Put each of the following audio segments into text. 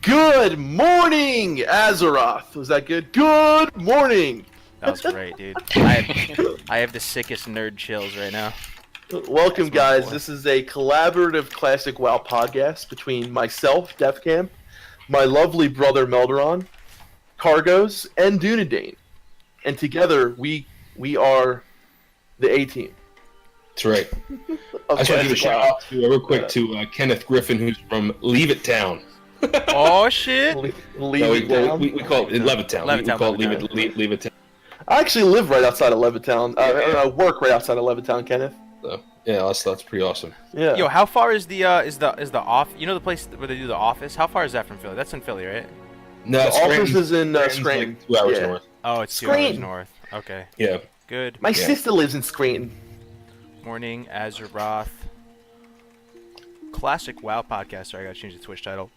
Good morning, Azeroth. Was that good? Good morning. That was great, dude. I have the sickest nerd chills right now. Welcome, guys. This is a collaborative Classic WoW podcast between myself, Defcamp, my lovely brother Melderon, Kargoz, and Dunedain. And together, we are the A-team. That's right. I just want to give a shout out to, real quick to Kenneth Griffin, who's from Leave It Town. Oh, shit. Leave It Town? We call it Levittown. We call it Leave It Town. I actually live right outside of Levittown. I work right outside of Levittown, Kenneth. So, yeah, that's pretty awesome. Yeah. Yo, how far is the off? You know the place where they do the office? How far is that from Philly? That's in Philly, right? The No, office is in Scranton. Like 2 hours north. Oh, it's 2 hours north. Okay. Yeah. Good. My sister lives in Scranton. Morning Azeroth. Classic WoW podcast. Sorry, I gotta change the Twitch title.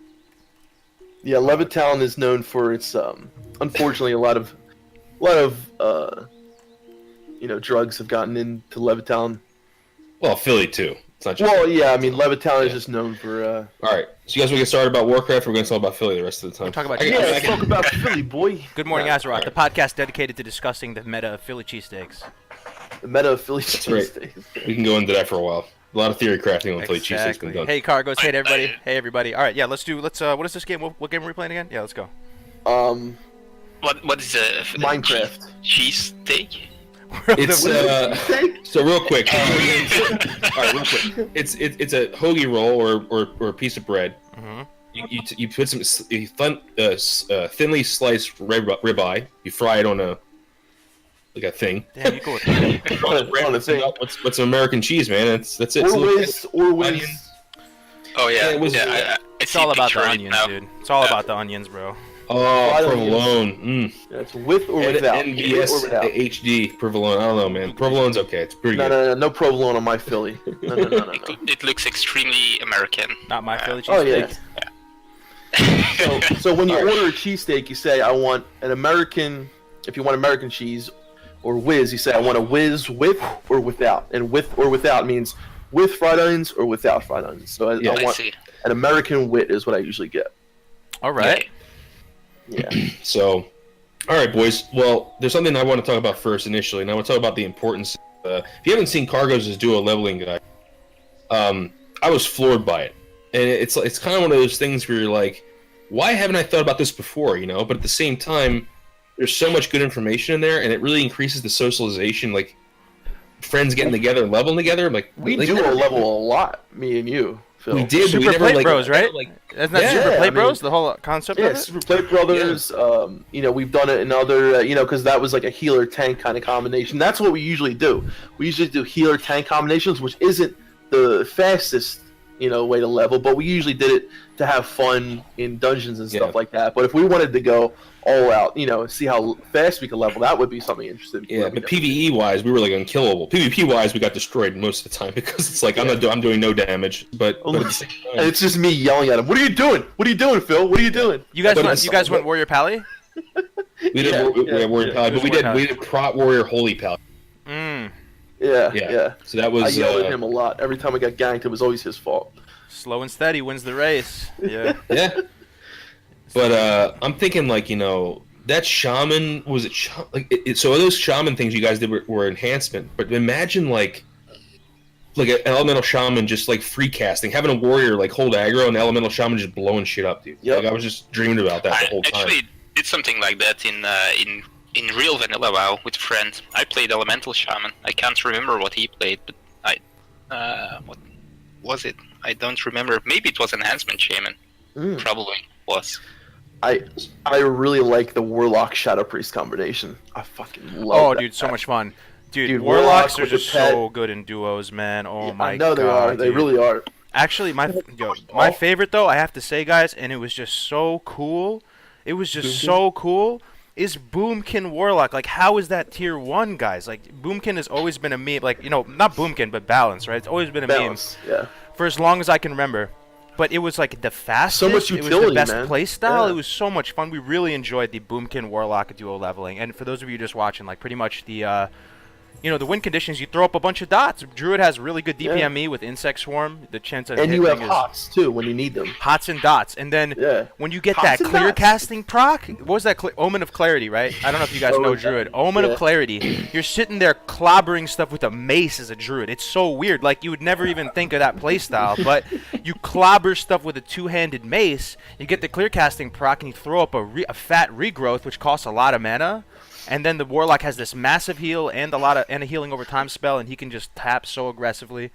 Yeah, Levittown is known for its unfortunately a lot of drugs have gotten into Levittown. Well, Philly too. It's not just yeah, I mean Levittown is just known for All right. So you guys want to get started about Warcraft, or we're going to talk about Philly the rest of the time? We'll talk about let's talk about Philly, boy. Good morning, Azeroth, the podcast dedicated to discussing the meta of Philly cheesesteaks. The meta of Philly cheesesteaks. Right. We can go into that for a while. A lot of theory crafting on Philly cheesesteaks been done. Hey, Kargoz. Hey, everybody. Hey, everybody. All right, yeah, let's what is this game? What game are we playing again? Yeah, let's go. What is a Minecraft cheesesteak? It's so real quick. All right, real quick. It's a hoagie roll or a piece of bread. Mm-hmm. You put some thinly sliced ribeye. You fry it on a thing. Damn, you cool. on a thing. What's American cheese, man? That's it. Or whiz. Oh yeah. It's all about the onions, dude. It's all about the onions, bro. Oh, provolone. Yeah, it's with or without. NVS HD provolone. I don't know, man. Provolone's okay. It's pretty good. No provolone on my Philly. No. It looks extremely American. Not my Philly cheesesteak. Oh yeah. So when you order a cheesesteak, you say I want an American. If you want American cheese, or whiz, you say I want a whiz with or without. And with or without means with fried onions or without fried onions. So I want an American wit is what I usually get. All right. Yeah. So, all right, boys. Well, there's something I want to talk about first initially, and I want to talk about the importance. If you haven't seen Kargoz' duo leveling guide, I was floored by it, and it's kind of one of those things where you're like, why haven't I thought about this before? You know, but at the same time, there's so much good information in there, and it really increases the socialization, like friends getting together and leveling together. Like we do level a lot, me and you. Phil. We did. Super Plate Bros, right? Isn't that Super Plate Bros? The whole concept of it? Super Plate Brothers. Yeah. We've done it in other, because that was like a healer tank kind of combination. That's what we usually do. We usually do healer tank combinations, which isn't the fastest, way to level, but we usually did it to have fun in dungeons and stuff like that. But if we wanted to go all out, see how fast we could level, that would be something interesting. Yeah, but PvE wise, we were like unkillable. PvP wise, we got destroyed most of the time because it's like I'm doing no damage. But and it's just me yelling at him. What are you doing? What are you doing, Phil? What are you doing? You guys went Warrior Pally? We did Warrior Pally, but we did Prot Warrior Holy Pally. Yeah. So that was. I yelled at him a lot. Every time I got ganked, it was always his fault. Slow and steady wins the race. Yeah. Yeah. But I'm thinking that shaman so those shaman things you guys did were enhancement. But imagine like an elemental shaman just like free casting, having a warrior like hold aggro and the elemental shaman just blowing shit up, dude. Yep. Like I was just dreaming about that the whole time. I actually did something like that in real vanilla WoW with a friend. I played elemental shaman. I can't remember what he played, but what was it? I don't remember. Maybe it was enhancement shaman. Probably was. I really like the Warlock Shadow Priest combination. I fucking love that. Dude, so much fun. Dude, Warlocks are just so good in duos, man. Oh my god. I know they are. They really are. Actually, my favorite though, I have to say, guys, and it was just so cool. It was just so cool. Is Boomkin Warlock. Like, how is that tier 1, guys? Like, Boomkin has always been a meme. Like, not Boomkin, but Balance, right? It's always been a meme. Yeah. For as long as I can remember. But it was like the fastest. So much utility, it was the best man. Play style. Yeah. It was so much fun. We really enjoyed the Boomkin Warlock duo leveling. And for those of you just watching, like pretty much the you know, the win conditions, you throw up a bunch of dots. Druid has really good DPME with Insect Swarm. The chance of and you have hitting is hots too when you need them. hots and dots. And then when you get Hots that and clear dots. casting proc, what was that? Omen of Clarity, right? I don't know if you guys know Druid. Omen of Clarity. You're sitting there clobbering stuff with a mace as a Druid. It's so weird. Like, you would never even think of that playstyle, but you clobber stuff with a two-handed mace. You get the clear casting proc, and you throw up a fat regrowth, which costs a lot of mana. And then the Warlock has this massive heal and a healing over time spell, and he can just tap so aggressively.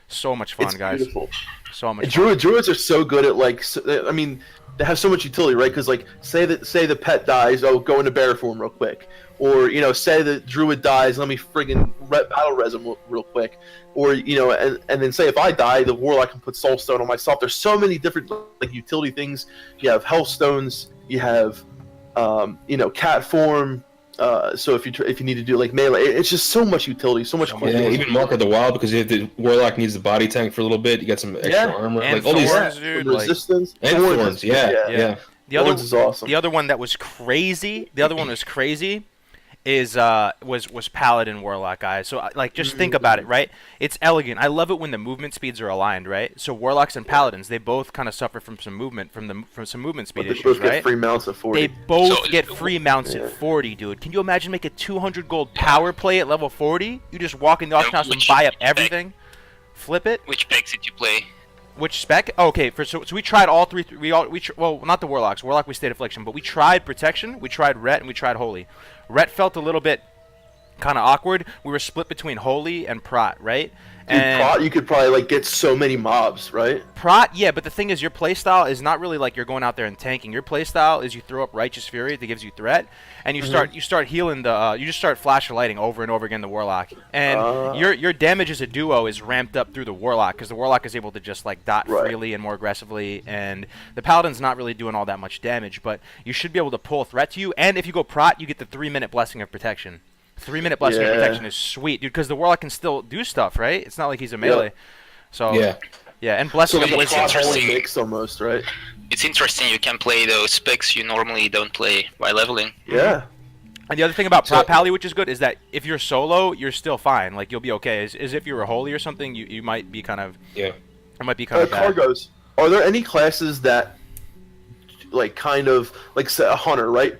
So much fun, guys. Beautiful. So much fun. Druids are so good at, like, I mean, they have so much utility, right? Because, like, say the pet dies, go into bear form real quick. Or, you know, say the Druid dies, let me friggin' battle res him real quick. Or, you know, and then say if I die, the Warlock can put Soulstone on myself. There's so many different, like, utility things. You have Hellstones, you have, you know, cat form. So if you need to do like melee, it's just so much utility, so much. Yeah, even Mark of the Wild, because if the Warlock needs the body tank for a little bit, you got some extra armor, and like all these dude, resistance, and thorns. Yeah. The other is awesome. The other one that was crazy. The other one was crazy. Was Paladin Warlock, guys. So like, just think about it, right? It's elegant. I love it when the movement speeds are aligned, right? So Warlocks and Paladins, they both kind of suffer from some movement from some movement speed But they issues, both get right? free mounts at 40. They both get free mounts at 40, dude. Can you imagine make a 200 gold power play at level 40? You just walk in the auction house and buy up everything, flip it. Which packs did you play? Which spec? Oh, okay, so we tried all three. Well, not the Warlocks. Warlock we stayed Affliction, but we tried Protection, we tried Ret, and we tried Holy. Ret felt a little bit kind of awkward. We were split between Holy and Prot, right? Dude, Prot, you could probably like get so many mobs, right? Prot, yeah, but the thing is, your playstyle is not really like you're going out there and tanking. Your playstyle is you throw up Righteous Fury that gives you threat, and you start healing the you just start flash lighting over and over again the Warlock, and your damage as a duo is ramped up through the Warlock because the Warlock is able to just like dot freely and more aggressively, and the Paladin's not really doing all that much damage, but you should be able to pull threat to you, and if you go Prot, you get the 3-minute Blessing of Protection. 3-minute Blessing of Protection is sweet, dude, because the Warlock can still do stuff, right? It's not like he's a melee. So and Blessing of Wisdom. Mix almost, right? It's interesting you can play those specs you normally don't play by leveling. Yeah. And the other thing about Prot Pally, which is good, is that if you're solo, you're still fine. Like, you'll be okay. As if you were Holy or something, you might be kind of... Yeah. It might be kind of bad. Kargoz, are there any classes that, like, kind of... Like, say, a Hunter, right?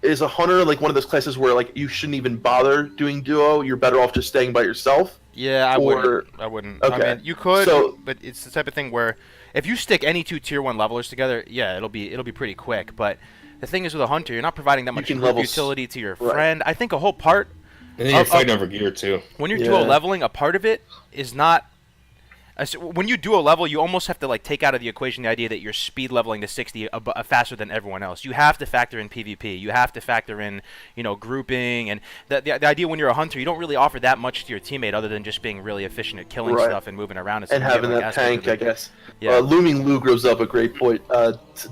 Is a Hunter like one of those classes where like you shouldn't even bother doing duo? You're better off just staying by yourself. Yeah, I wouldn't. Okay. I mean, you could, but it's the type of thing where if you stick any two tier 1 levelers together, yeah, it'll be pretty quick. But the thing is with a Hunter, you're not providing that much utility to your friend. I think a whole part. And then you're fighting over gear too. When you're duo leveling, a part of it is not. When you duo level, you almost have to like take out of the equation the idea that you're speed leveling to 60 faster than everyone else. You have to factor in PvP. You have to factor in, you know, grouping, and the idea when you're a Hunter, you don't really offer that much to your teammate other than just being really efficient at killing stuff and moving around and having that tank, I guess. Yeah. Looming Lou grows up a great point.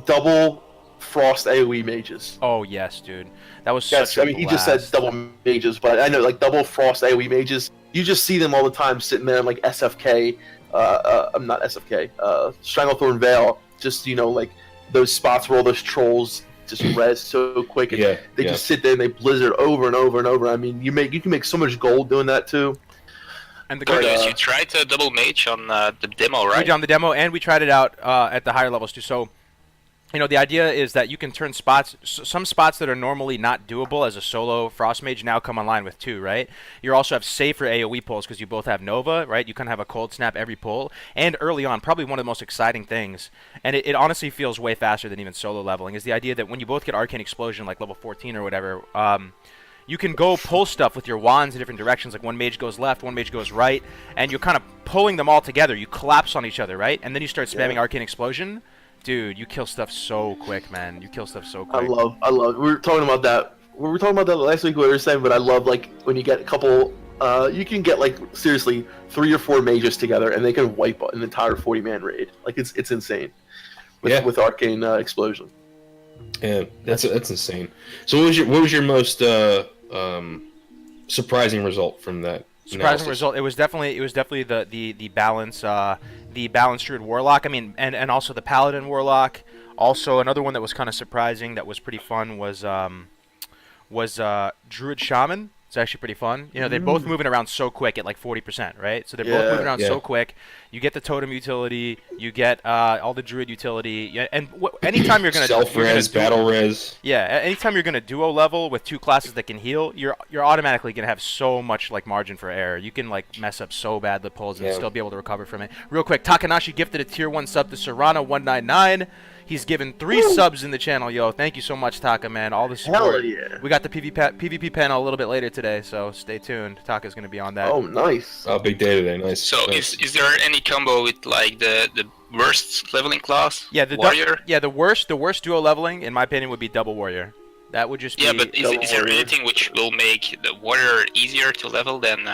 Double Frost AoE mages. Oh yes, dude, that was such. I mean, he just said double mages, but I know like double Frost AoE mages. You just see them all the time sitting there like SFK. I'm not SFK. Stranglethorn Vale. Just, you know, like those spots where all those trolls just res so quick, and they just sit there and they blizzard over and over and over. I mean, you can make so much gold doing that too. And the Kargoz, you tried double mage on the demo, right? We did on the demo, and we tried it out at the higher levels too. So, you know, the idea is that you can turn some spots that are normally not doable as a solo Frost Mage now come online with 2, right? You also have safer AoE pulls because you both have Nova, right? You kind of have a cold snap every pull. And early on, probably one of the most exciting things, and it honestly feels way faster than even solo leveling, is the idea that when you both get Arcane Explosion, like level 14 or whatever, you can go pull stuff with your wands in different directions. Like one mage goes left, one mage goes right, and you're kind of pulling them all together. You collapse on each other, right? And then you start spamming Arcane Explosion. Dude, you kill stuff so quick, man. You kill stuff so quick. I love. We were talking about that. We were talking about that last week. What we were saying, but I love like when you get a couple. You can get like seriously 3 or 4 mages together, and they can wipe an entire 40-man raid. Like it's insane. With Arcane Explosion. Yeah, that's insane. So what was your most surprising result from that? Surprising result. It was definitely the balance. The balanced Druid Warlock. I mean, and also the Paladin Warlock. Also, another one that was kind of surprising that was pretty fun was Druid Shaman. It's actually pretty fun. You know, they're both moving around so quick at like 40%, right? So they're both moving around so quick. You get the totem utility, you get all the druid utility, and anytime you're gonna self-res, battle res. Yeah, anytime you're gonna duo level with 2 classes that can heal, you're automatically gonna have so much like margin for error. You can like mess up so bad the pulls and still be able to recover from it. Real quick, Takanashi gifted a tier 1 sub to Serrano199. He's given 3 subs in the channel, yo. Thank you so much, Taka, man. All the support. Hell yeah. We got the PvP panel a little bit later today, so stay tuned. Taka's going to be on that. Oh, nice. Oh, big day today. Nice. So nice. is there any combo with like the worst leveling class? Yeah, the warrior. the worst duo leveling, in my opinion, would be double warrior. That would just be. Yeah, but is there anything which will make the warrior easier to level than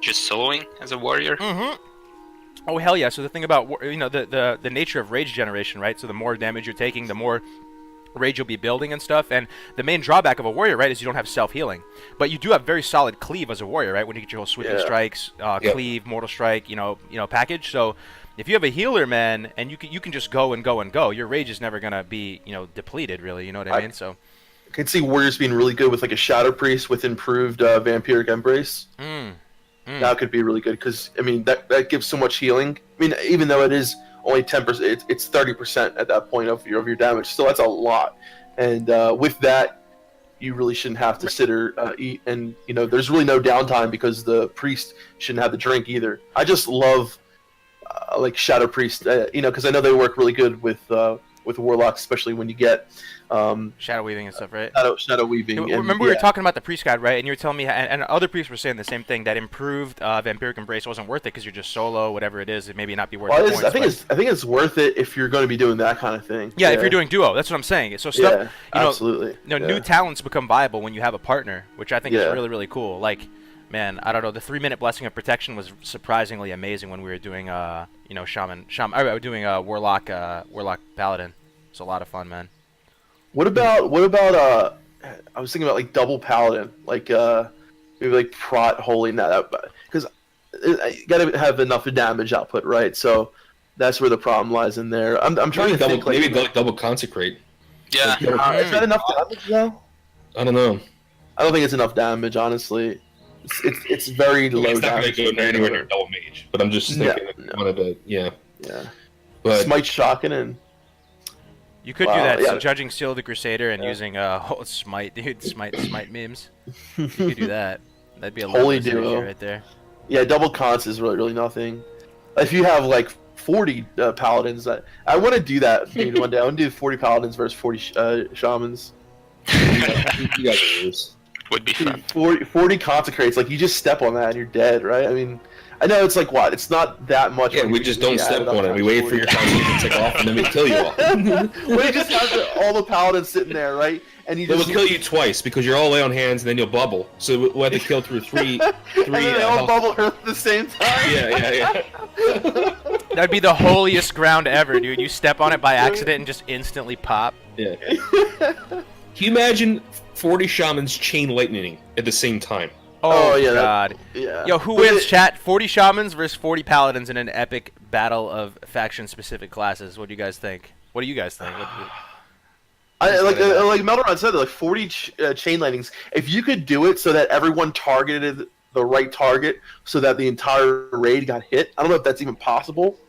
just soloing as a warrior? Mm-hmm. Oh hell yeah! So the thing about the nature of rage generation, right? So the more damage you're taking, the more rage you'll be building and stuff. And the main drawback of a warrior, right, is you don't have self-healing, but you do have very solid cleave as a warrior, right? When you get your whole sweeping strikes, cleave, mortal strike, package. So if you have a healer, man, and you can just go and go and go, your rage is never gonna be depleted, really. You know what I mean? So I can see warriors being really good with like a shadow priest with improved vampiric embrace. That could be really good because I mean that gives so much healing. I mean, even though it is only 10%, it's 30% at that point of your damage. Still, that's a lot. And with that, you really shouldn't have to sit or eat. And there's really no downtime because the priest shouldn't have the drink either. I just love like shadow priest, because I know they work really good with warlocks, especially when you get shadow weaving and stuff, right? Shadow weaving. Remember we were talking about the priest guide, right? And you were telling me, and other priests were saying the same thing, that improved vampiric embrace wasn't worth it because you're just solo, whatever it is. It maybe not be worth it. I think it's worth it if you're going to be doing that kind of thing. Yeah, if you're doing duo, that's what I'm saying. So stuff, absolutely. New talents become viable when you have a partner, which I think is really, really cool. Like, man, I don't know. The 3-minute blessing of protection was surprisingly amazing when we were doing, Shaman. I was doing Warlock Paladin. It's a lot of fun, man. What about I was thinking about like double paladin, like maybe like prot holding that up, because you gotta have enough damage output, right? So that's where the problem lies in there. I'm trying to think maybe double consecrate. Yeah. Is that enough damage though? I don't know. I don't think it's enough damage, honestly. It's very low damage. It's not damage. gonna go anywhere near double mage, but I'm just thinking one of the Yeah. But Smite shocking and. You could do that, so judging Seal the Crusader and using Smite, dude, Smite memes. You could do that. That'd be a holy duo right there. Yeah, double cons is really nothing. If you have like 40 paladins, I want to do that one day. I want to do 40 paladins versus 40 shamans. You guys are worse. Would be fun. 40 consecrates, like you just step on that and you're dead, right? I mean, I know it's like what? It's not that much. Yeah, we just don't step on it. We wait for your consecration to tick off, and then we kill you all. Well, you just have all the paladins sitting there, right? And you we'll kill you twice because you're all lay on hands, and then you'll bubble. So we'll have to kill through three. And then they all bubble her at the same time. Yeah. That'd be the holiest ground ever, dude. You step on it by accident and just instantly pop. Yeah. Can you imagine 40 shamans chain lightning at the same time? Oh yeah, God. Yeah. Yo, who wins, chat? 40 shamans versus 40 paladins in an epic battle of faction-specific classes. What do you guys think? Like Melderon said, like 40 chain lightnings. If you could do it so that everyone targeted the right target, so that the entire raid got hit, I don't know if that's even possible.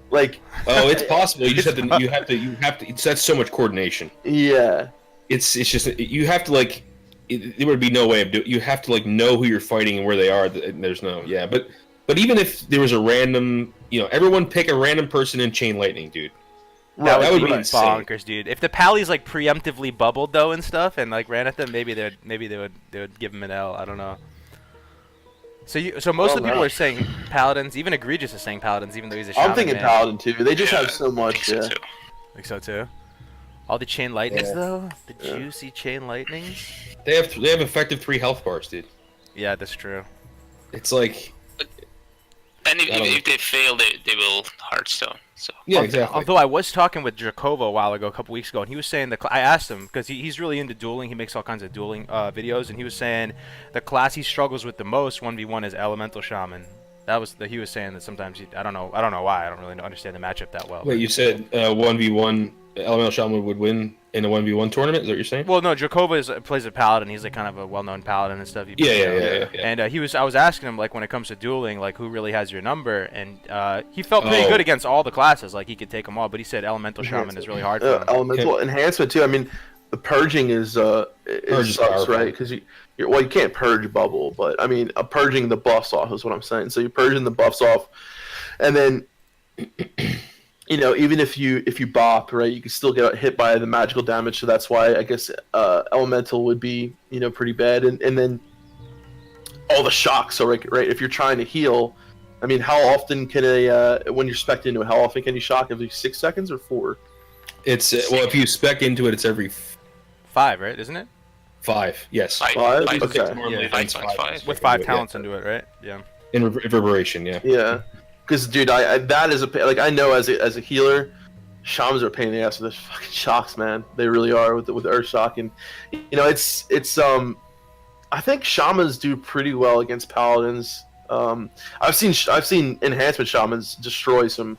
Like, oh, it's possible. You just have to. You have to. That's so much coordination. Yeah. It's just you have to like. There would be no way of doing. You have to like know who you're fighting and where they are. There's no. Yeah, but even if there was a random, everyone pick a random person in chain lightning, dude. That would be insane. Bonkers, dude. If the pallies like preemptively bubbled though and stuff and like ran at them, maybe they would give them an L. I don't know. So most of the people are saying paladins. Even Egregious is saying paladins, even though he's a shaman. I'm thinking paladin too. They just have so much. I think so too. All the chain lightnings though, the juicy chain lightnings. They have effective 3 health bars, dude. Yeah, that's true. It's like. And if they fail, they will Hearthstone. So. Yeah, exactly. Although I was talking with Jacovo a couple weeks ago, and he was saying I asked him because he's really into dueling. He makes all kinds of dueling videos, and he was saying the class he struggles with the most 1v1 is Elemental Shaman. He was saying that sometimes I don't know why. I don't really understand the matchup that well. Wait, you said 1v1 Elemental Shaman would win in a 1v1 tournament. Is that what you're saying? Well, no, Jakova plays a Paladin. He's like kind of a well-known Paladin and stuff. Yeah. And I was asking him, like, when it comes to dueling, like, who really has your number? And he felt pretty good against all the classes. Like, he could take them all. But he said Elemental Shaman is really hard for him. Elemental enhancement too. I mean, the purging is sucks, right? Because you can't purge bubble, but I mean, purging the buffs off is what I'm saying. So you're purging the buffs off, and then even if you bop, right, you can still get hit by the magical damage. So that's why I guess elemental would be pretty bad, and then all the shocks. So right, if you're trying to heal, I mean, how often can when you're spec'd into it, how often can you shock? Every 6 seconds or 4? It's if you spec into it, it's every 5, right? Isn't it? 5. Yes. 5. Okay. Normally 5.5. With 5 talents into it, right? Yeah. In reverberation, yeah. Yeah, because dude, that is I know as a healer, shamans are a pain in the ass with those fucking shocks, man. They really are with Earth Shock, and it's I think shamans do pretty well against paladins. I've seen enhancement shamans destroy some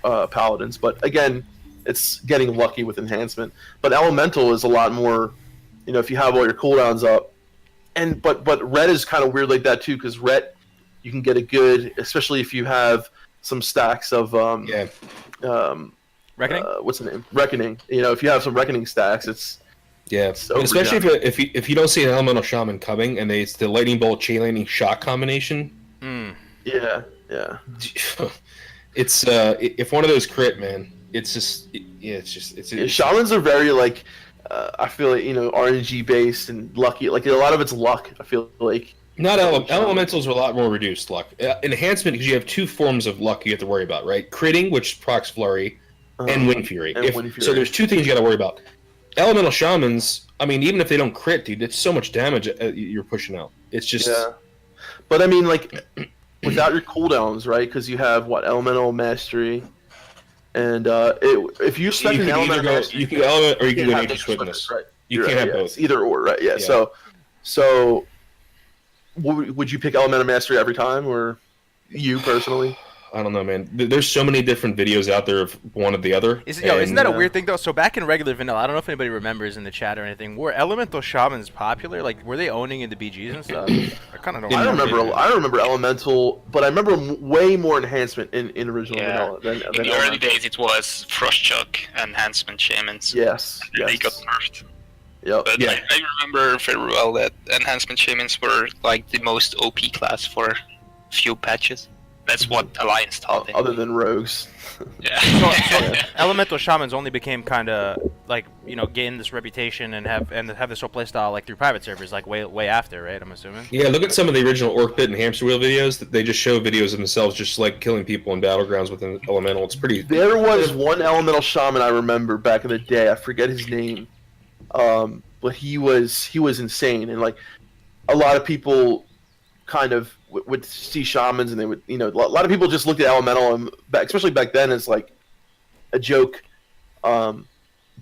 paladins, but again, it's getting lucky with enhancement. But elemental is a lot more, if you have all your cooldowns up, and but red is kind of weird like that too, because red you can get a good, especially if you have some stacks of Reckoning. What's the name? Reckoning. If you have some reckoning stacks, it's especially if you don't see an elemental shaman coming and it's the lightning bolt chain lightning shock combination. Yeah. It's if one of those crit, man, it's shamans are very I feel like RNG based and lucky. Like a lot of it's luck. I feel like elementals are a lot more reduced luck. Enhancement, because you have 2 forms of luck you have to worry about, right? Critting, which procs flurry, and Windfury. So there's 2 things you got to worry about. Elemental shamans, I mean, even if they don't crit, dude, it's so much damage you're pushing out. It's just But I mean, without your cooldowns, right? Because you have elemental mastery. And if you spec an element, you can go element or you can go nature's witness. Right. You can't have both. It's either or, right? Yeah. So would you pick elemental mastery every time, or you personally? I don't know, man. There's so many different videos out there of one or the other. Isn't that a weird thing though? So back in regular vanilla, I don't know if anybody remembers in the chat or anything. Were elemental shamans popular? Like, were they owning in the BGs and stuff? I kind of don't. I remember elemental, but I remember way more enhancement in original vanilla than in the early days. It was Frostchuck enhancement shamans. Yes. They got nerfed. Yep. But I remember very well that enhancement shamans were like the most OP class for a few patches. That's what Alliance taught me. Other than rogues. Yeah. So elemental shamans only became kind of gain this reputation and have this whole playstyle through private servers way after, right? I'm assuming. Yeah, look at some of the original Orc Pit and Hamster Wheel videos. They just show videos of themselves just killing people in battlegrounds with an elemental. It's pretty. There was one elemental shaman I remember back in the day. I forget his name, but he was insane, and a lot of people kind of would see shamans, and they would, a lot of people just looked at elemental, and especially back then, as a joke. But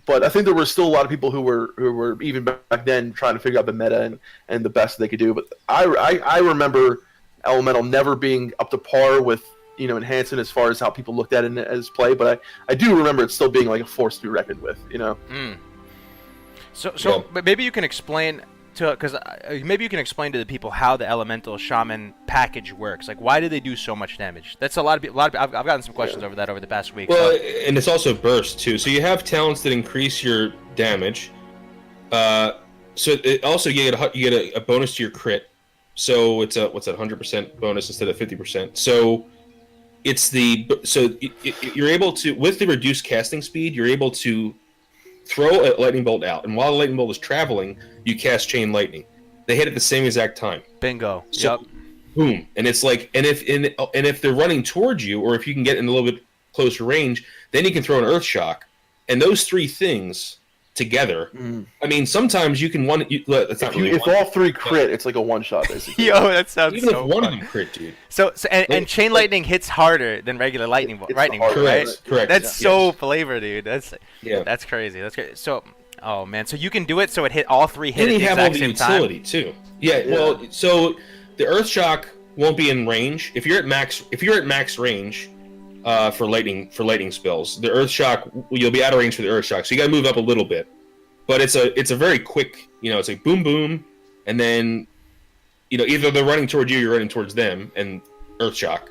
I think there were still a lot of people who were even back then trying to figure out the meta and the best they could do. But I remember elemental never being up to par with enhancement as far as how people looked at it as play. But I do remember it still being a force to be reckoned with. So but maybe you can explain. Maybe you can explain to the people how the elemental shaman package works. Why do they do so much damage? That's a lot of people. I've gotten some questions over that over the past week. Well, and it's also burst too. So you have talents that increase your damage. So it also you get a bonus to your crit. So it's 100% bonus instead of 50%. So you're able to, with the reduced casting speed, you're able to throw a lightning bolt out, and while the lightning bolt is traveling, you cast chain lightning. They hit at the same exact time. Bingo. So, yep. Boom. And it's if they're running towards you, or if you can get in a little bit closer range, then you can throw an earth shock. And those 3 things together. I mean, sometimes you can if all 3 crit, it's a one shot basically. Yo, that sounds even so if one fun. of them crit, dude. So and chain lightning hits harder than regular lightning bolt, right? Correct. That's so flavor, dude. That's crazy. That's great. So, oh man, so you can do it so it hit all 3 hit. And you have all the utility too. Yeah. Well, so the earth shock won't be in range if you're at max range. For lightning spells, the earth shock, you'll be out of range for the earth shock, so you got to move up a little bit. but it's a very quick, it's like boom boom, and then either they're running towards you, you're running towards them, and earth shock.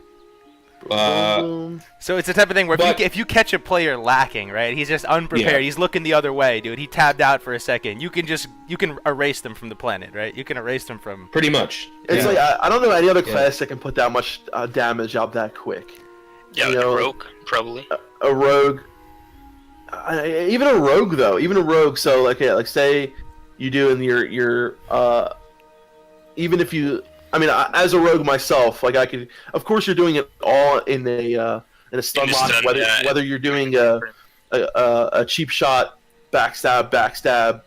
So it's the type of thing where if you catch a player lacking, right? He's just unprepared. Yeah. He's looking the other way, dude. He tabbed out for a second. You can erase them from the planet, right? You can erase them from. Pretty much. It's like I don't know any other class that can put that much damage out that quick. Yeah, like a rogue, probably. A rogue. Even a rogue though. Even a rogue. So like say you do in your even if you. I mean, as a rogue myself, like I could. Of course, you're doing it all in a stun lock. Whether you're doing a cheap shot, backstab,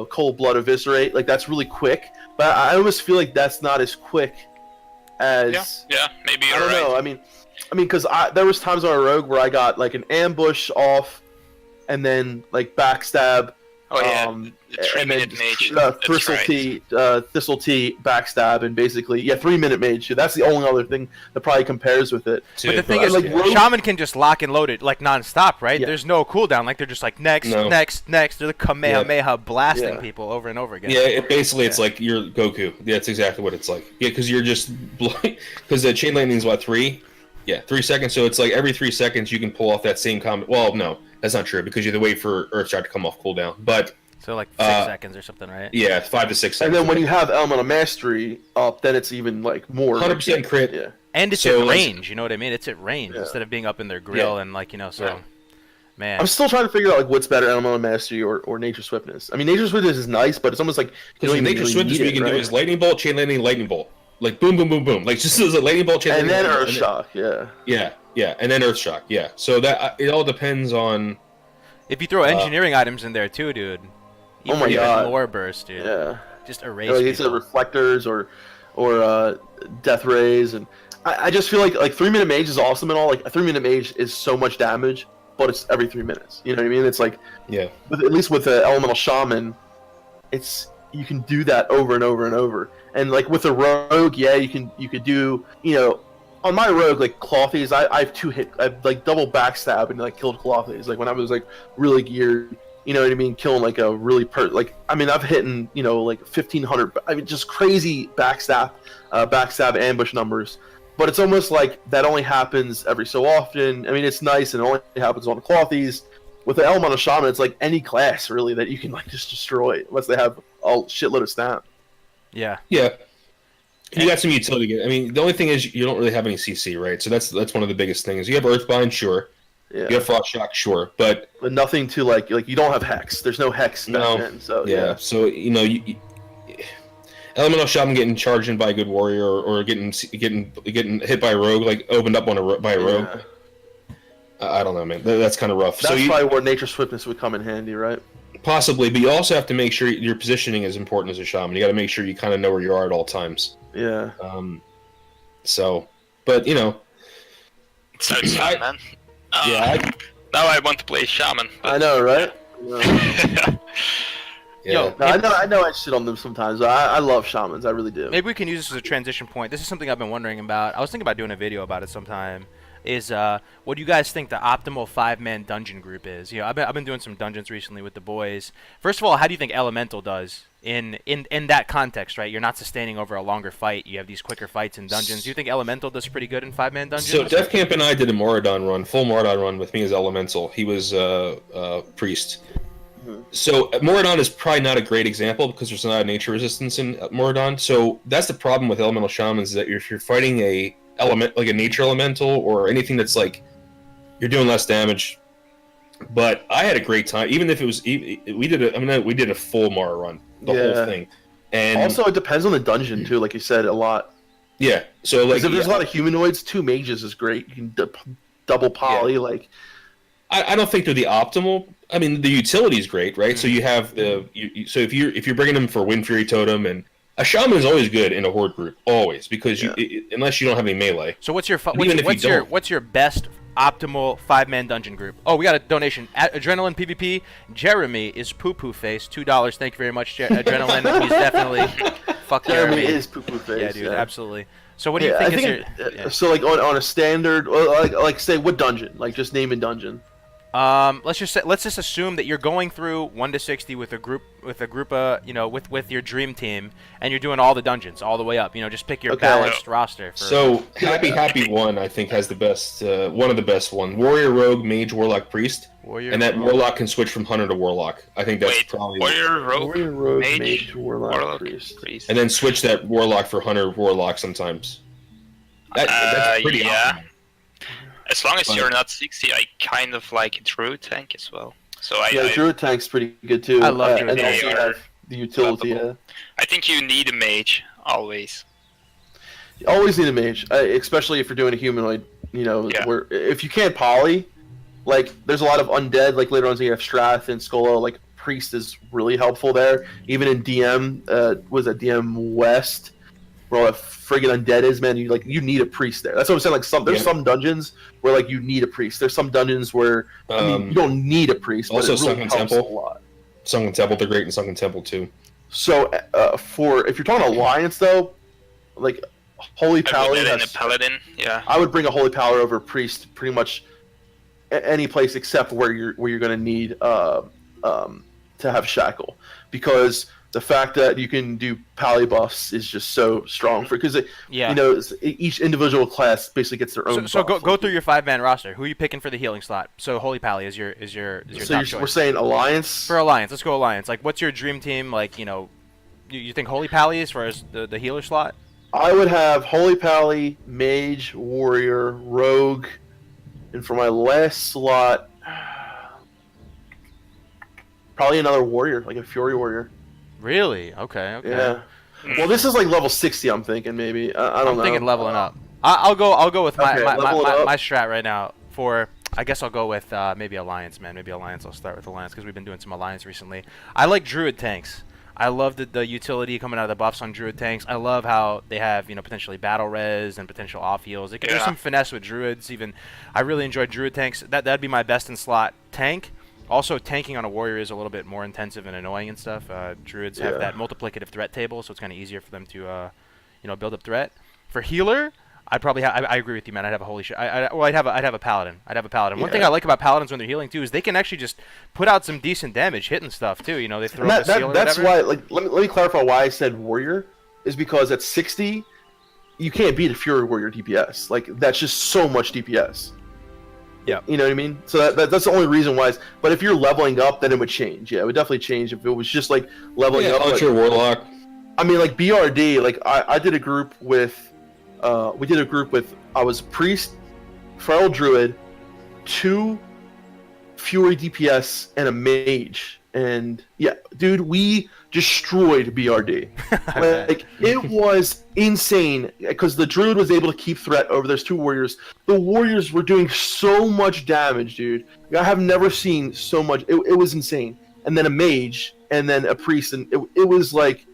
cold blood eviscerate, like that's really quick. But I almost feel like that's not as quick as. Yeah, maybe you're I don't right. know. I mean, because there was times on a rogue where I got like an ambush off, and then like backstab. Oh yeah, the 3-minute mage. Thistle T, backstab, and basically 3-minute mage. That's the only other thing that probably compares with it. But the thing is, Shaman can just lock and load it like non-stop, right? Yeah. There's no cooldown. Like they're just like next. They're the Kamehameha blasting people over and over again. Yeah, it's like you're Goku. Yeah, that's exactly what it's like. Yeah, because you're just because the chain lightning is 3. Yeah, 3 seconds. So it's like every 3 seconds you can pull off that same combo. Well, no. That's not true because you have to wait for Earthshock to come off cooldown. But so like 6 seconds or something, right? Yeah, 5 to 6 seconds. And then when you have Elemental Mastery up, then it's even like more. 100% crit. Yeah. And it's at range. You know what I mean? It's at range instead of being up in their grill and like So, man. I'm still trying to figure out like what's better, Elemental Mastery or Nature Swiftness. I mean, Nature Swiftness is nice, but it's almost like Nature Swiftness what you can do is lightning bolt, chain lightning, lightning bolt, like boom, boom, boom, boom, like just as a lightning bolt, chain and lightning, then Earthshock. Yeah, and then Earthshock. Yeah, so that it all depends on. If you throw engineering items in there too, dude. Oh my god. More burst, dude. Yeah. Just erase like you said, reflectors or death rays, and I just feel like 3-minute mage is awesome and all. Like a 3-minute mage is so much damage, but it's every 3 minutes. You know what I mean? It's like at least with the elemental shaman, you can do that over and over and over. And like with a rogue, you could do on my rogue, like Clothies, I've like double backstab and like killed Clothies. Like when I was like really geared, you know what I mean, killing like a really I've hit like 1,500. I mean, just crazy backstab ambush numbers. But it's almost like that only happens every so often. I mean, it's nice and it only happens on Clothies. With the Elemental Shaman, it's like any class really that you can like just destroy unless they have a shitload of stamp. Yeah. Yeah. You got some utility. I mean, the only thing is you don't really have any CC, right? So that's one of the biggest things. You have Earthbind, sure. Yeah. You have Frost Shock, sure, but nothing to like you don't have Hex. There's no Hex. So yeah. So Elemental Shaman getting charged in by a good warrior or getting hit by a rogue, like opened up by a rogue. I don't know, man. That's kind of rough. That's probably where Nature Swiftness would come in handy, right? Possibly, but you also have to make sure your positioning is important as a shaman. You got to make sure you kind of know where you are at all times. Yeah. So, but Sounds fun, man. Now I want to play shaman. I know, right? Yo, I know I shit on them sometimes. I love shamans. I really do. Maybe we can use this as a transition point. This is something I've been wondering about. I was thinking about doing a video about it sometime. Is what do you guys think the optimal 5-man dungeon group is? I've been doing some dungeons recently with the boys. First of all, how do you think Elemental does in that context, right? You're not sustaining over a longer fight. You have these quicker fights in dungeons. Do you think Elemental does pretty good in 5-man dungeons? So Defcamp and I did a Moradon run, full Moradon run with me as Elemental. He was priest. So Moradon is probably not a great example because there's not a nature resistance in Moradon. So that's the problem with Elemental Shamans, is that if you're fighting a element like a nature elemental or anything that's like you're doing less damage. But I had a great time, even if it was we did a full Mara run, the whole thing. And also it depends on the dungeon too, like you said, a lot. Yeah, so like if there's a lot of humanoids, 2 mages is great. You can double poly like. I don't think they're the optimal. I mean, the utility is great, right? Mm-hmm. So you have so if you're bringing them for Windfury Totem, and a shaman is always good in a horde group, always, because unless you don't have any melee. So what's your best optimal 5-man dungeon group? Oh, we got a donation at Adrenaline PvP. Jeremy is poo poo face, $2. Thank you very much, Adrenaline. He's definitely fuck Jeremy. Jeremy is poo poo face. Yeah, dude, absolutely. So what do you think is your? So like on a standard, like say what dungeon? Like just name a dungeon. Let's just assume that you're going through 1 to 60 with a group with your dream team, and you're doing all the dungeons all the way up. Just pick your balanced roster. So Happy One, I think, has the best, one of the best one. Warrior, Rogue, Mage, Warlock, Priest, and that Warlock can switch from Hunter to Warlock. I think that's probably Warrior, Rogue, Mage, Warlock, Priest. And then switch that Warlock for Hunter, Warlock sometimes. That's pretty awesome. As long as you're not 60, I kind of like a Druid tank as well. So Druid tank's pretty good too. I love Druid and tank. also you have the utility. I think you need a mage always. You always need a mage, especially if you're doing a humanoid. Where if you can't poly, like there's a lot of undead. Like later on, so you have Strath and Skolo. Like Priest is really helpful there. Even in DM, was that DM West? Where all that friggin' undead is, man, you need a priest there. That's what I'm saying. Like there's some dungeons where like you need a priest. There's some dungeons where you don't need a priest. Also, but it really Sunken helps Temple. a lot. Sunken Temple, they're great in Sunken Temple too. So if you're talking Alliance though, like Holy Paladin, in a Paladin, yeah. I would bring a Holy Paladin over a priest pretty much any place except where you're going to need to have Shackle, because the fact that you can do pally buffs is just so strong because each individual class basically gets their own. So go through your 5-man roster. Who are you picking for the healing slot? So Holy Pally is your so top choice. We're saying Alliance. For Alliance, let's go Alliance. Like, what's your dream team? Like, you think Holy Pally as far as the healer slot? I would have Holy Pally, Mage, Warrior, Rogue, and for my last slot, probably another Warrior, like a Fury Warrior. Really? Okay. Yeah. Well, this is like level 60. I'm thinking maybe. I don't know. I'm thinking leveling up. I'll go with my strat right now. I guess I'll go with maybe Alliance, man. Maybe Alliance. I'll start with Alliance because we've been doing some Alliance recently. I like Druid tanks. I love the utility coming out of the buffs on Druid tanks. I love how they have potentially battle res and potential off heals. There's some finesse with Druids. Even I really enjoy Druid tanks. That'd be my best in slot tank. Also, tanking on a warrior is a little bit more intensive and annoying and stuff. Druids have that multiplicative threat table, so it's kind of easier for them to, build up threat. For healer, I'd probably I agree with you, man. I'd have a holy shit. I'd have a paladin. One thing I like about paladins when they're healing too is they can actually just put out some decent damage, hitting stuff too. They throw up the seal or that's whatever. why. Like, let me clarify why I said warrior is because at 60, you can't beat a Fury Warrior DPS. Like that's just so much DPS. Yeah. You know what I mean? So that's the only reason why. But if you're leveling up, then it would change. Yeah, it would definitely change if it was just like leveling up. Hunter, Warlock. I mean, like BRD. Like I did a group with, we did a group with. I was Priest, Feral Druid, 2 Fury DPS, and a Mage. And yeah, dude, we destroyed BRD. Like it was insane because the Druid was able to keep threat over those 2 warriors. The warriors were doing so much damage, dude. I have never seen so much. It was insane. And then a Mage, and then a Priest, and it was like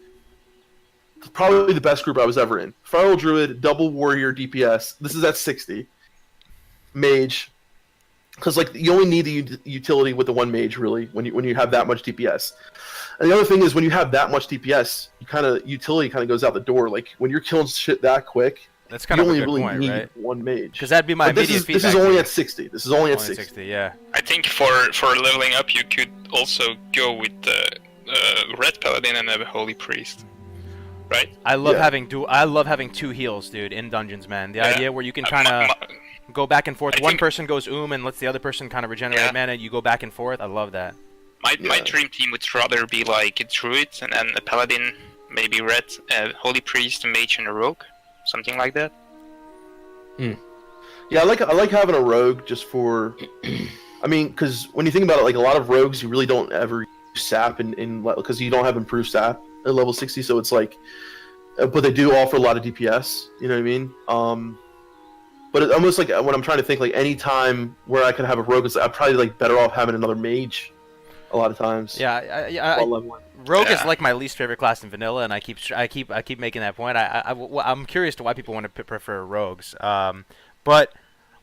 probably the best group I was ever in. Feral Druid, double warrior DPS. This is at 60. Mage. Because like you only need the utility with the 1 mage really when you have that much DPS. And the other thing is when you have that much DPS, utility kind of goes out the door. Like when you're killing shit that quick, that's kind of a good really point, need right? 1 mage. Because that'd be my immediate feedback. This is only at 60. This is only at 60. Yeah. I think for leveling up, you could also go with the Red Paladin and a Holy Priest. Right? I love having 2 heals, dude, in dungeons, man. The idea where you can kind of go back and forth. One person goes and lets the other person kind of regenerate mana. You go back and forth. I love that. My dream team would rather be like a Druid and then a Paladin, maybe Red, a Holy Priest, a Mage, and a Rogue, something like that. Yeah, I like having a Rogue just for. I mean, because when you think about it, like a lot of rogues, you really don't ever use sap in because you don't have improved sap at level 60. So it's like, but they do offer a lot of DPS. You know what I mean? But it's almost like when I'm trying to think, like any time where I could have a rogue, I'm probably like better off having another mage. A lot of times. Yeah, Rogue is like my least favorite class in vanilla, and I keep making that point. I'm curious to why people want to prefer rogues. But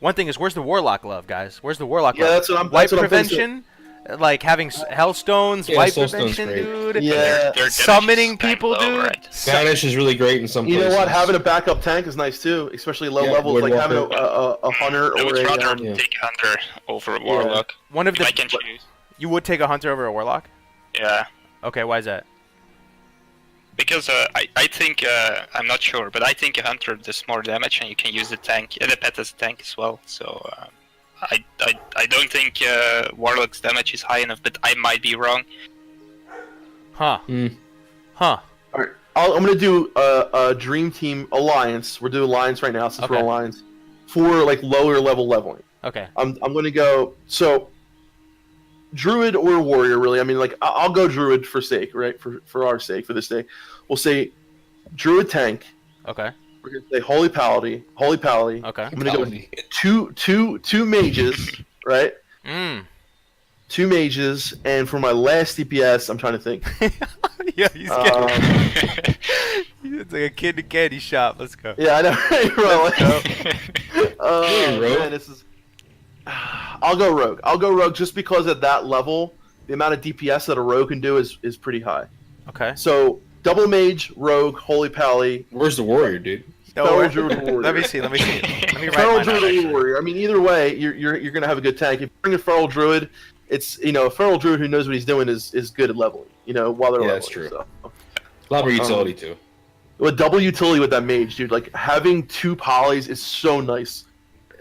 one thing is, where's the warlock love, guys? Where's the warlock love? That's what I'm. Wipe that's what prevention. Like having hellstones, Yeah, wipe Soulstone's prevention, great. dude. Yeah. Their damage Summoning is kinda people, low, dude. right? Banish is really great in some You places. know what? Having a backup tank is nice too, especially low Yeah, levels, like having Woodwalker. a hunter I or would rather a. Yeah. take Hunter over a Warlock. One of If I the can choose. you would take a hunter over a warlock. Yeah. Okay, why is that? Because I think I'm not sure, but I think a hunter does more damage, and you can use the tank, the pet as a tank as well. So I don't think warlock's damage is high enough, but I might be wrong. Huh? Mm. Huh? All right, I'm gonna do a dream team alliance. We're doing alliance right now since we're Okay. alliance for like lower level leveling. Okay. I'm gonna go so druid or warrior really. I mean like I'll go druid for sake, right? For our sake, for this day, we'll say druid tank. Okay. We're gonna say holy paladin. Okay. I'm gonna go two mages, right? Mm. 2 mages, and for my last DPS, I'm trying to think. Yeah, he's it's like a kid in a candy shop. Let's go. Yeah, I know. Right, bro? Hey, Rogue. Man, this is. I'll go rogue. I'll go rogue just because at that level, the amount of DPS that a rogue can do is pretty high. Okay. So double mage, rogue, holy pally, Where's the warrior, dude? feral druid, warrior. Let me see. Let me write Feral mine out, druid actually. warrior. I mean, either way, you're gonna have a good tank. If you bring a feral druid, it's a feral druid who knows what he's doing is good at leveling. While they're Yeah, leveling. that's true. So. A lot more utility too. With double utility with that mage, dude. Like having 2 polys is so nice.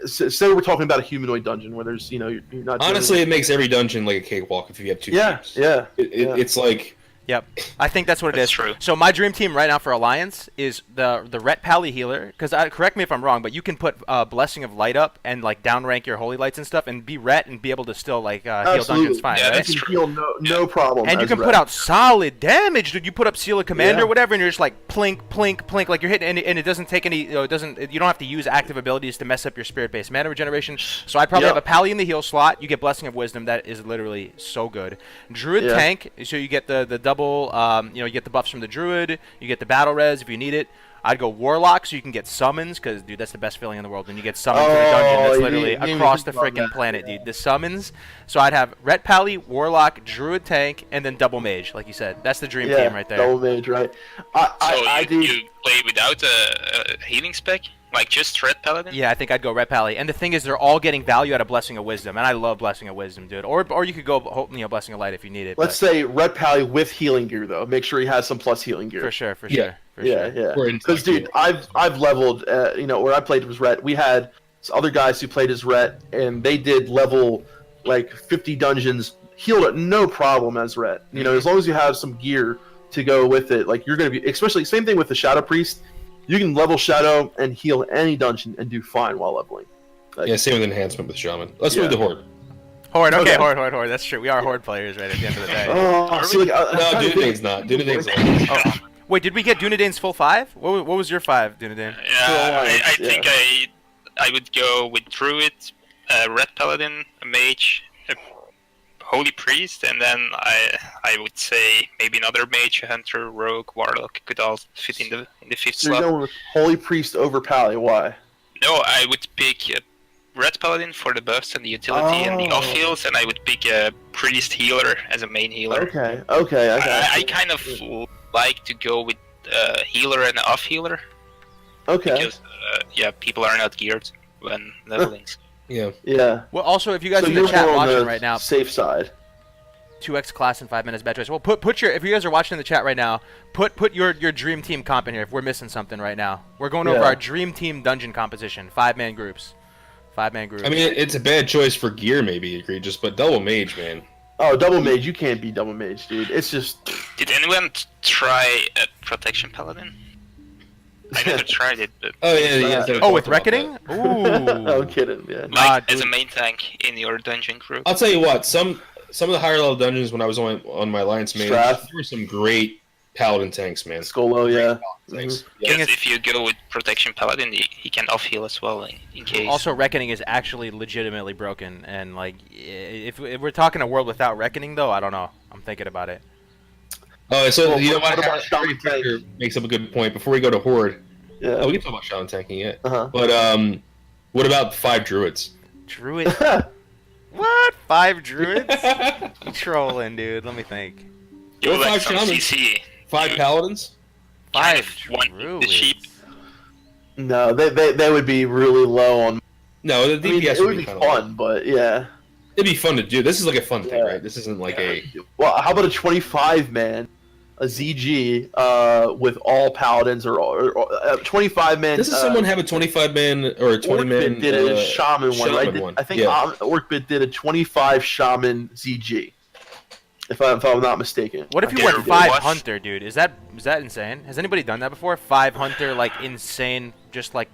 Say we're talking about a humanoid dungeon where there's you're not. Honestly, it makes every dungeon like a cakewalk if you have 2 Yeah, teams. yeah. It's like Yep, I think that's what it That's is. true. So my dream team right now for Alliance is the Ret Pally healer. Because correct me if I'm wrong, but you can put Blessing of Light up and like downrank your Holy Lights and stuff, and be Ret and be able to still like heal dungeons fine, Yeah, right? that's You can heal no problem. And you as can red. put out solid damage, dude. You put up Seal of Command Yeah. or whatever, and you're just like plink, plink, plink, like you're hitting, and it doesn't take any. You don't have to use active abilities to mess up your spirit-based mana regeneration. So I'd probably Yep. have a Pally in the heal slot. You get Blessing of Wisdom. That is literally so good. Druid Yeah. tank, so you get the double. You get the buffs from the Druid. You get the battle res if you need it. I'd go Warlock so you can get summons, because dude, that's the best feeling in the world when you get summoned to a dungeon that's you literally didn't even across the think about freaking that. planet, dude. The summons. So I'd have Ret Pally, Warlock, Druid tank, and then double mage, like you said. That's the dream team right there. Double mage, right? I So do. you play without a healing spec? Like just Red Paladin? Yeah, I think I'd go Ret Pally. And the thing is, they're all getting value out of Blessing of Wisdom, and I love Blessing of Wisdom, dude. Or you could go Blessing of Light if you need it. Let's but say red pally with healing gear though. Make sure he has some plus healing gear. for sure, for Yeah. sure, for Yeah, sure. yeah. We're in Because dude, I've leveled. Where I played was ret. We had other guys who played as ret, and they did level like 50 dungeons, healed it no problem as ret. As long as you have some gear to go with it, like you're gonna be. Especially same thing with the Shadow Priest. You can level Shadow and heal any dungeon and do fine while leveling. yeah, same with enhancement with Shaman. Let's Yeah. move to Horde. Horde, okay, Okay. Horde. That's true. We are Horde players right at the end of the day. Oh, see, like, No, Dunedain's not. Dunedain's not. Oh. Wait, did we get Dunedain's full 5? What was your 5, Dunedain? Yeah, Alliance, I think I would go with Druid, Red Paladin, a Mage, a Holy Priest, and then I would say maybe another Mage, a Hunter, Rogue, Warlock could all fit in the fifth So you're slot. going with Holy Priest over Pally. Why? No, I would pick a Red Paladin for the buffs and the utility and the Oh. off heals, and I would pick a Priest healer as a main healer. Okay. I kind of like to go with healer and off healer Okay. because people are not geared when leveling. Yeah. Yeah. Well, also, if you guys So in the you're chat more on watching the right now, safe side. 2x class in 5 minutes, bad choice. Well, put your, if you guys are watching in the chat right now, put your dream team comp in here if we're missing something right now. We're going over Yeah. our dream team dungeon composition, 5-man groups. 5-man groups. I mean, it's a bad choice for gear, maybe egregious, but double mage, man. Oh, double mage. You can't be double mage, dude. It's just. Did anyone try a protection paladin? I never tried it, but Oh yeah. oh, with Reckoning? Ooh. I'm kidding. Yeah. Nah, as a dude. main tank in your dungeon group. I'll tell you what. Some of the higher level dungeons when I was on my alliance mage, Strath. there were some great paladin tanks, man. Skolo, yeah. Thanks. Because King is- if you go with protection paladin, he can off heal as well in case. Also, Reckoning is actually legitimately broken, and like, if we're talking a world without Reckoning, though, I don't know. I'm thinking about it. Oh, so Well, you know what what? about Harry Shaman tank? Tucker makes up a good point. Before we go to Horde, Yeah. we can talk about Shaman tanking yet. Uh-huh. But what about 5 druids? Druid. What? 5 druids? You trolling, dude. Let me think. Go You like 5 some shamans. CC. 5 paladins. 5 one the sheep. druids. No, they would be really low on. No, the I mean, DPS it would be kinda fun, but yeah. It'd be fun to do. This is like a fun thing, Yeah. right? This isn't like a. Well, how about a 25 man, a ZG with all paladins or 25 man? Doesn't someone have a 25 man or a 20 man? Orcbit did a shaman one, right? Shaman one. I think Yeah. Orcbit did a 25 shaman ZG. If I'm not mistaken. What if you Yeah, went what? 5 hunter, dude? Is that insane? Has anybody done that before? 5 hunter, like insane, just like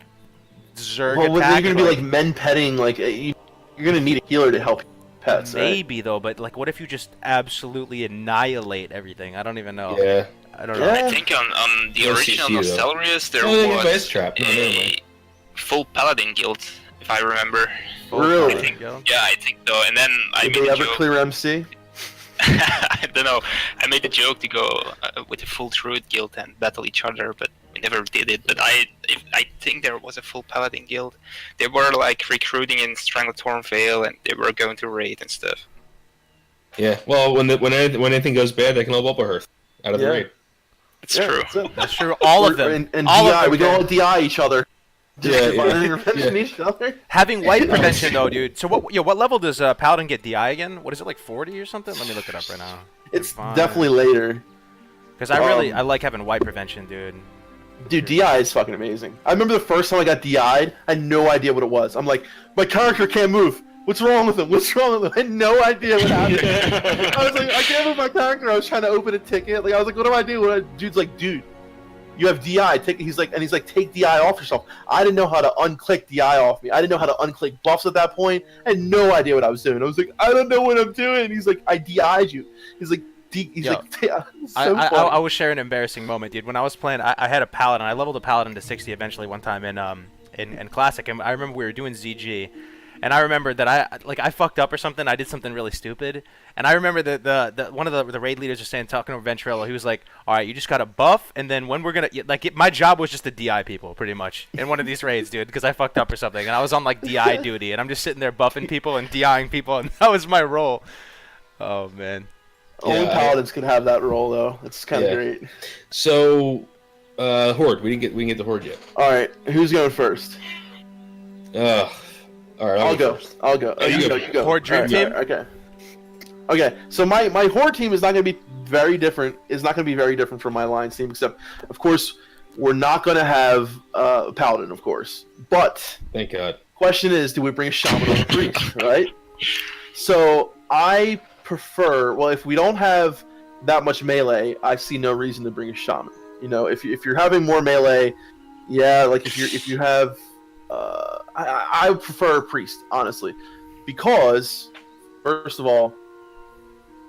Zerg Well, attack? you're gonna be like men petting, like you're gonna need a healer to help pets, right? Maybe though, but like, what if you just absolutely annihilate everything? I don't even know. Yeah. I don't know. Yeah. I think on the No original CC though. Nostalrius there Oh, yeah, was Vice Trap. No, never a mind. full Paladin guild, if I remember. Really? I think, yeah, I think so. And then I Did made they a ever joke. clear MC? I don't know. I made a joke to go with a full Druid guild and battle each other, but we never did it. But I think there was a full Paladin guild. They were like recruiting in Stranglethorn Vale, and they were going to raid and stuff. Yeah. Well, when anything goes bad, they can all up a hearth out of the Yeah. raid. It's Yeah, true. that's it. That's true. All of them. And all DI, of them. we can all DI each other. Just Yeah, divine yeah. intervention Yeah. each other. Having white prevention though, dude. So what level does Paladin get DI again? What is it, like 40 or something? Let me look it up right now. It's Fine. definitely later. Because I like having white prevention, dude. Dude, DI is fucking amazing. I remember the first time I got DI'd, I had no idea what it was. I'm like, my character can't move. What's wrong with him? What's wrong with him? I had no idea what happened. I was like, I can't move my character. I was trying to open a ticket. Like, I was like, what do I do? Dude's like, dude, you have DI. He's like, take DI off yourself. I didn't know how to unclick DI off me. I didn't know how to unclick buffs at that point. I had no idea what I was doing. I was like, I don't know what I'm doing. He's like, I DI'd you. He's like, Yo, it's so funny. I was sharing an embarrassing moment, dude. When I was playing, I had a Paladin. I leveled a Paladin to 60 eventually one time in Classic, and I remember we were doing ZG, and I remember that I fucked up or something. I did something really stupid, and I remember the one of the raid leaders was saying, talking over Ventrilo. He was like, "All right, you just got to buff, and then when we're gonna my job was just to DI people pretty much in one of these raids, dude, because I fucked up or something, and I was on like DI duty, and I'm just sitting there buffing people and DIing people, and that was my role. Oh man." Only Yeah, paladins can have that role, though. It's kind of Yeah. great. So, Horde. We didn't get the Horde yet. All right, who's going first? All right. I'll go. I'll go. Oh, you go. You go. Horde dream All right, team? all right, okay. Okay. So my Horde team is not going to be very different. Is not going to be very different from my Lions team, except, of course, we're not going to have Paladin, of course. But Thank God. question is, do we bring a Shaman or a Priest, right? So I prefer. Well, if we don't have that much melee, I see no reason to bring a Shaman. You know, if you're having more melee, yeah, like if you have, I prefer a Priest, honestly, because first of all,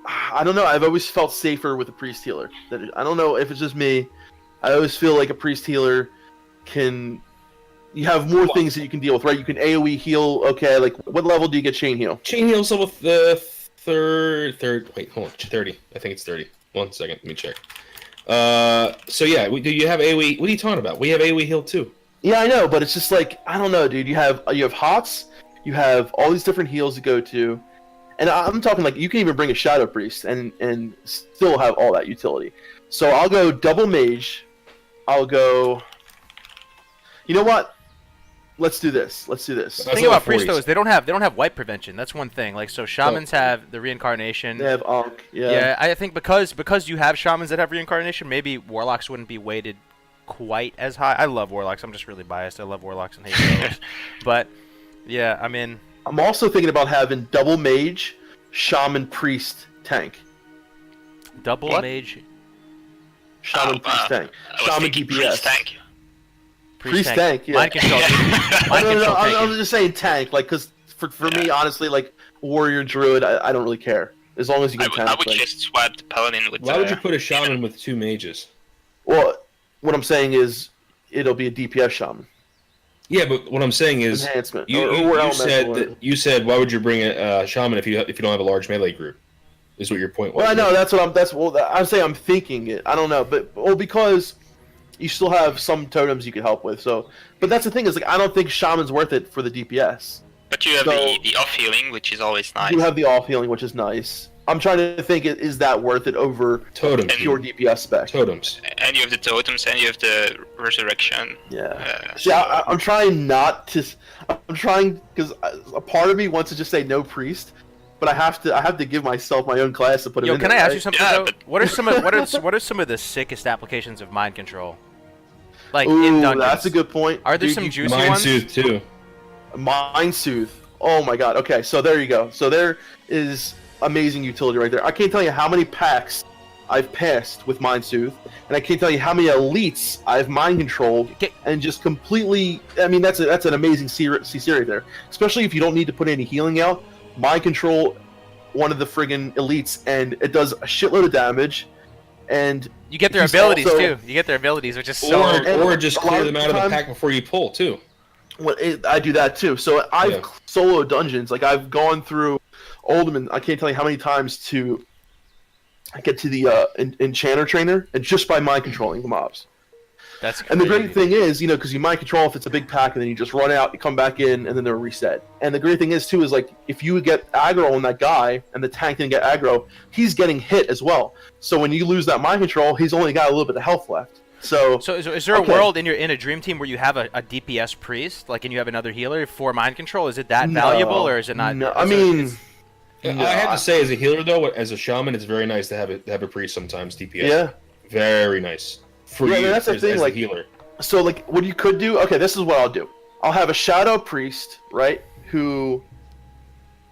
I don't know. I've always felt safer with a Priest healer. I don't know if it's just me. I always feel like a Priest healer can. You have more things that you can deal with, right? You can AoE heal. Okay, like what level do you get chain heal? Chain heal's level the third. Wait, hold on. 30. I think it's 30. 1 second. Let me check. So yeah, do you have AoE? What are you talking about? We have AoE heal too. Yeah, I know, but it's just like I don't know, dude. You have HOTS, you have all these different heals to go to, and I'm talking like you can even bring a Shadow Priest and still have all that utility. So I'll go double mage. I'll go. You know what? Let's do this. Let's do this. The That's thing about level priests 40s. though is they don't have white prevention. That's one thing. Like so, shamans have the reincarnation. They have Ankh. Yeah. Yeah, I think because you have shamans that have reincarnation, maybe warlocks wouldn't be weighted quite as high. I love warlocks. I'm just really biased. I love warlocks and hate those. But yeah, I mean, I'm also thinking about having double mage, shaman, priest, tank. double What? mage, Shaman, priest, tank. I was Shaman, thinking DPS. priest tank. Priest tank, yeah. Mind control. Mind No, control. I'm taken. just saying tank, like, because for me, honestly, like, warrior, druid, I don't really care. As long as you I can would, tank. I would like. just swap the paladin with. Why would you put a shaman with 2 mages? Well, what I'm saying is, it'll be a DPS shaman. Yeah, but what I'm saying is, Enhancement. you elemental said or- that you said why would you bring a shaman if you don't have a large melee group? Is what your point was. Well, I know, I'm saying I'm thinking it. I don't know, but because you still have some totems you can help with, so. But that's the thing is, like, I don't think shaman's worth it for the DPS. But you have So- the off healing, which is always nice. You have the off healing, which is nice. I'm trying to think, is that worth it over Totems. pure DPS spec? Totems. And you have the totems, and you have the resurrection. Yeah. See, I'm trying not to. I'm trying because a part of me wants to just say no priest, but I have to give myself my own class to put it in. Can I ask you something Yeah, though? but- What are some of the sickest applications of mind control? Like Ooh, in dungeons. that's a good point. Are there Dude, some you- juicy Mind ones? Soothe too. Mind Soothe. Oh my god. Okay, so there you go. So there is amazing utility right there. I can't tell you how many packs I've passed with Mind Soothe, and I can't tell you how many elites I've mind controlled Okay. and just completely. I mean, that's an amazing CC right there. Especially if you don't need to put any healing out. Mind control one of the friggin' elites, and it does a shitload of damage. And You get their he's abilities also- too. You get their abilities, which is so. Or just a lot clear of them out of the time- pack before you pull too. I do that too. So I've Yeah. solo dungeons. Like I've gone through Ultimate. I can't tell you how many times to get to the enchanter trainer, and just by mind controlling the mobs. That's crazy. And the great thing is, because you mind control if it's a big pack, and then you just run out, you come back in, and then they're reset. And the great thing is too is like if you get aggro on that guy, and the tank didn't get aggro, he's getting hit as well. So when you lose that mind control, he's only got a little bit of health left. So is there a world in a dream team where you have a DPS priest, like, and you have another healer for mind control? Is it that valuable, or is it not? No, is I it- mean. it's- I have to say, as a healer though, as a shaman, it's very nice to have a priest sometimes. DPS. Yeah. Very nice for Yeah, you that's the as, thing, as like- a healer. So, like, what you could do... Okay, this is what I'll do. I'll have a Shadow Priest, right, who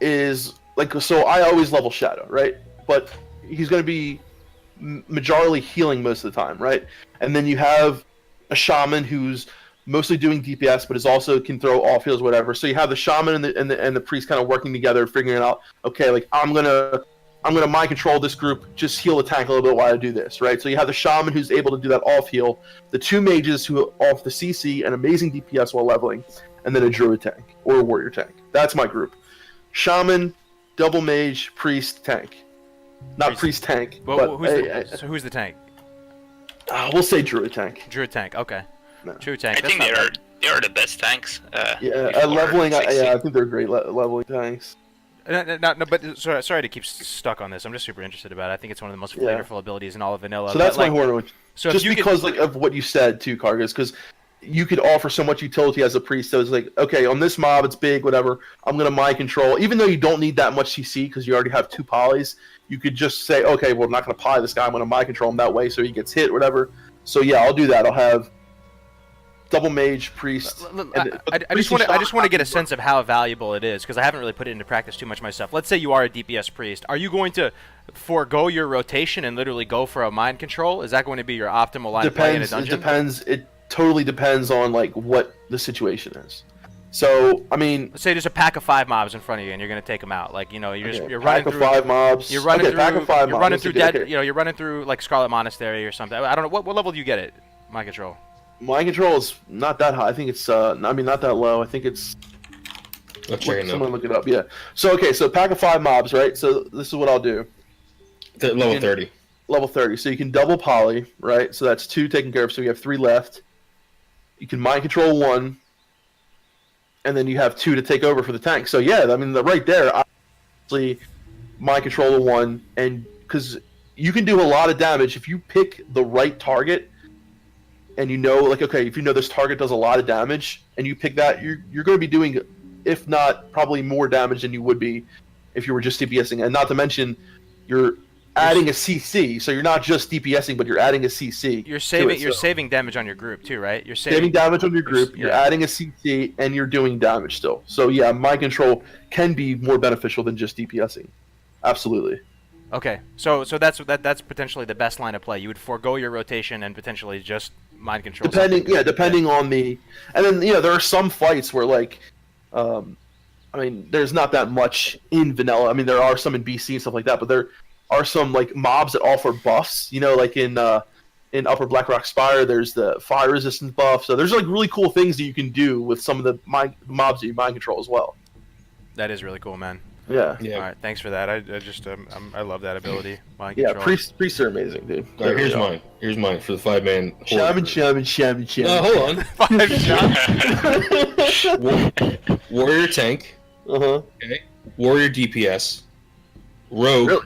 is... Like, so I always level Shadow, right? But he's going to be majorly healing most of the time, right? And then you have a Shaman who's mostly doing DPS, but is also can throw off heals, whatever. So you have the Shaman and the Priest kind of working together, figuring out, okay, like, I'm gonna mind control this group, just heal the tank a little bit while I do this, right? So you have the Shaman who's able to do that off heal, the two mages who off the CC and amazing DPS while leveling, and then a druid tank or a warrior tank. That's my group. Shaman, double mage, priest, tank. Not priest tank, Well, but so who's the tank? we'll say druid tank. Druid tank. Okay. No. Druid tank. I That's think not bad. they are the best tanks. Yeah, before leveling. 60. I think they're great leveling tanks. No, but sorry to keep stuck on this. I'm just super interested about it. I think it's one of the most Yeah. flavorful abilities in all of vanilla. So that's but, my Horde. So if just you because like of what you said too, Kargoz, because you could offer so much utility as a priest. So it's like, okay, on this mob, it's big, whatever. I'm gonna mind control, even though you don't need that much CC because you already have two polys. You could just say, okay, well, I'm not gonna poly this guy. I'm gonna mind control him that way, so he gets hit, whatever. So yeah, I'll do that. I'll have double mage, priest. I just want to get a sense of how valuable it is because I haven't really put it into practice too much myself. Let's say you are a DPS priest. Are you going to forego your rotation and literally go for a mind control? Is that going to be your optimal line of play in a It dungeon? depends. It totally depends on like what the situation is. So I mean, Let's say there's a pack of 5 mobs in front of you and you're going to take them out. Like, you're okay, you're pack running of through 5 mobs. You're running okay, through. pack of 5 You're mobs. running That's through a good- dead. okay. You're running through like Scarlet Monastery or something. I don't know what level do you get it? Mind control. Mind control is not that high. I think it's not that low. I think it's I'll check it someone now. look it up. Yeah. So okay, so pack of 5 mobs, right? So this is what I'll do. Level 30. Level 30. So you can double poly, right? So that's 2 taken care of. So you have 3 left. You can mind control 1, and then you have 2 to take over for the tank. So yeah, I mean, right there, I actually mind control 1, and because you can do a lot of damage if you pick the right target, and you know, like, okay, if you know this target does a lot of damage, and you pick that, you're going to be doing, if not probably more damage than you would be if you were just DPSing, and not to mention you're adding a CC, so you're not just DPSing, but you're adding a CC. You're to it, saving so saving damage on your group too, right? You're saving damage on your group. You're yeah. adding a CC, and you're doing damage still. So yeah, mind control can be more beneficial than just DPSing. Absolutely. Okay, so that's potentially the best line of play. You would forego your rotation and potentially just mind control. Depending on the, and then there are some fights where like, I mean, there's not that much in vanilla. I mean, there are some in BC and stuff like that, but there are some like mobs that offer buffs. Like in Upper Blackrock Spire, there's the fire resistance buff. So there's like really cool things that you can do with some of the mobs that you mind control as well. That is really cool, man. Yeah. Yeah. All right, thanks for that. I just I love that ability. Mind Yeah, control. priests are amazing, dude. All right, here's mine. Here's mine for the 5-man. Shaman. Hold on. 5 shots. Warrior tank, Okay. Warrior DPS, rogue, Really?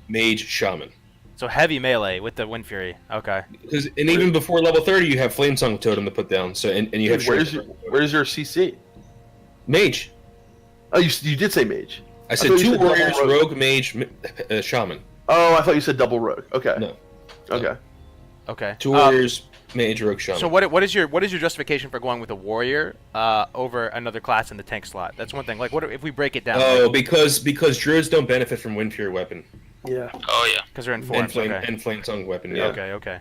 mage, shaman. So heavy melee with the Windfury. Okay. Because and even before level 30, you have Flamesong Totem to put down. So and you have Where's your CC? mage. Oh, you did say mage. I said thought you two said double warriors, rogue. rogue, mage, shaman. Oh, I thought you said double rogue. Okay. No. Okay. Okay. Two warriors, mage, rogue, shaman. So what is your justification for going with a warrior over another class in the tank slot? That's one thing. Like, what if we break it down? Oh, because druids don't benefit from Windfury weapon Yeah. Oh yeah. Because they're in and forms. flame Okay. and Flamesong weapon. Yeah. Okay.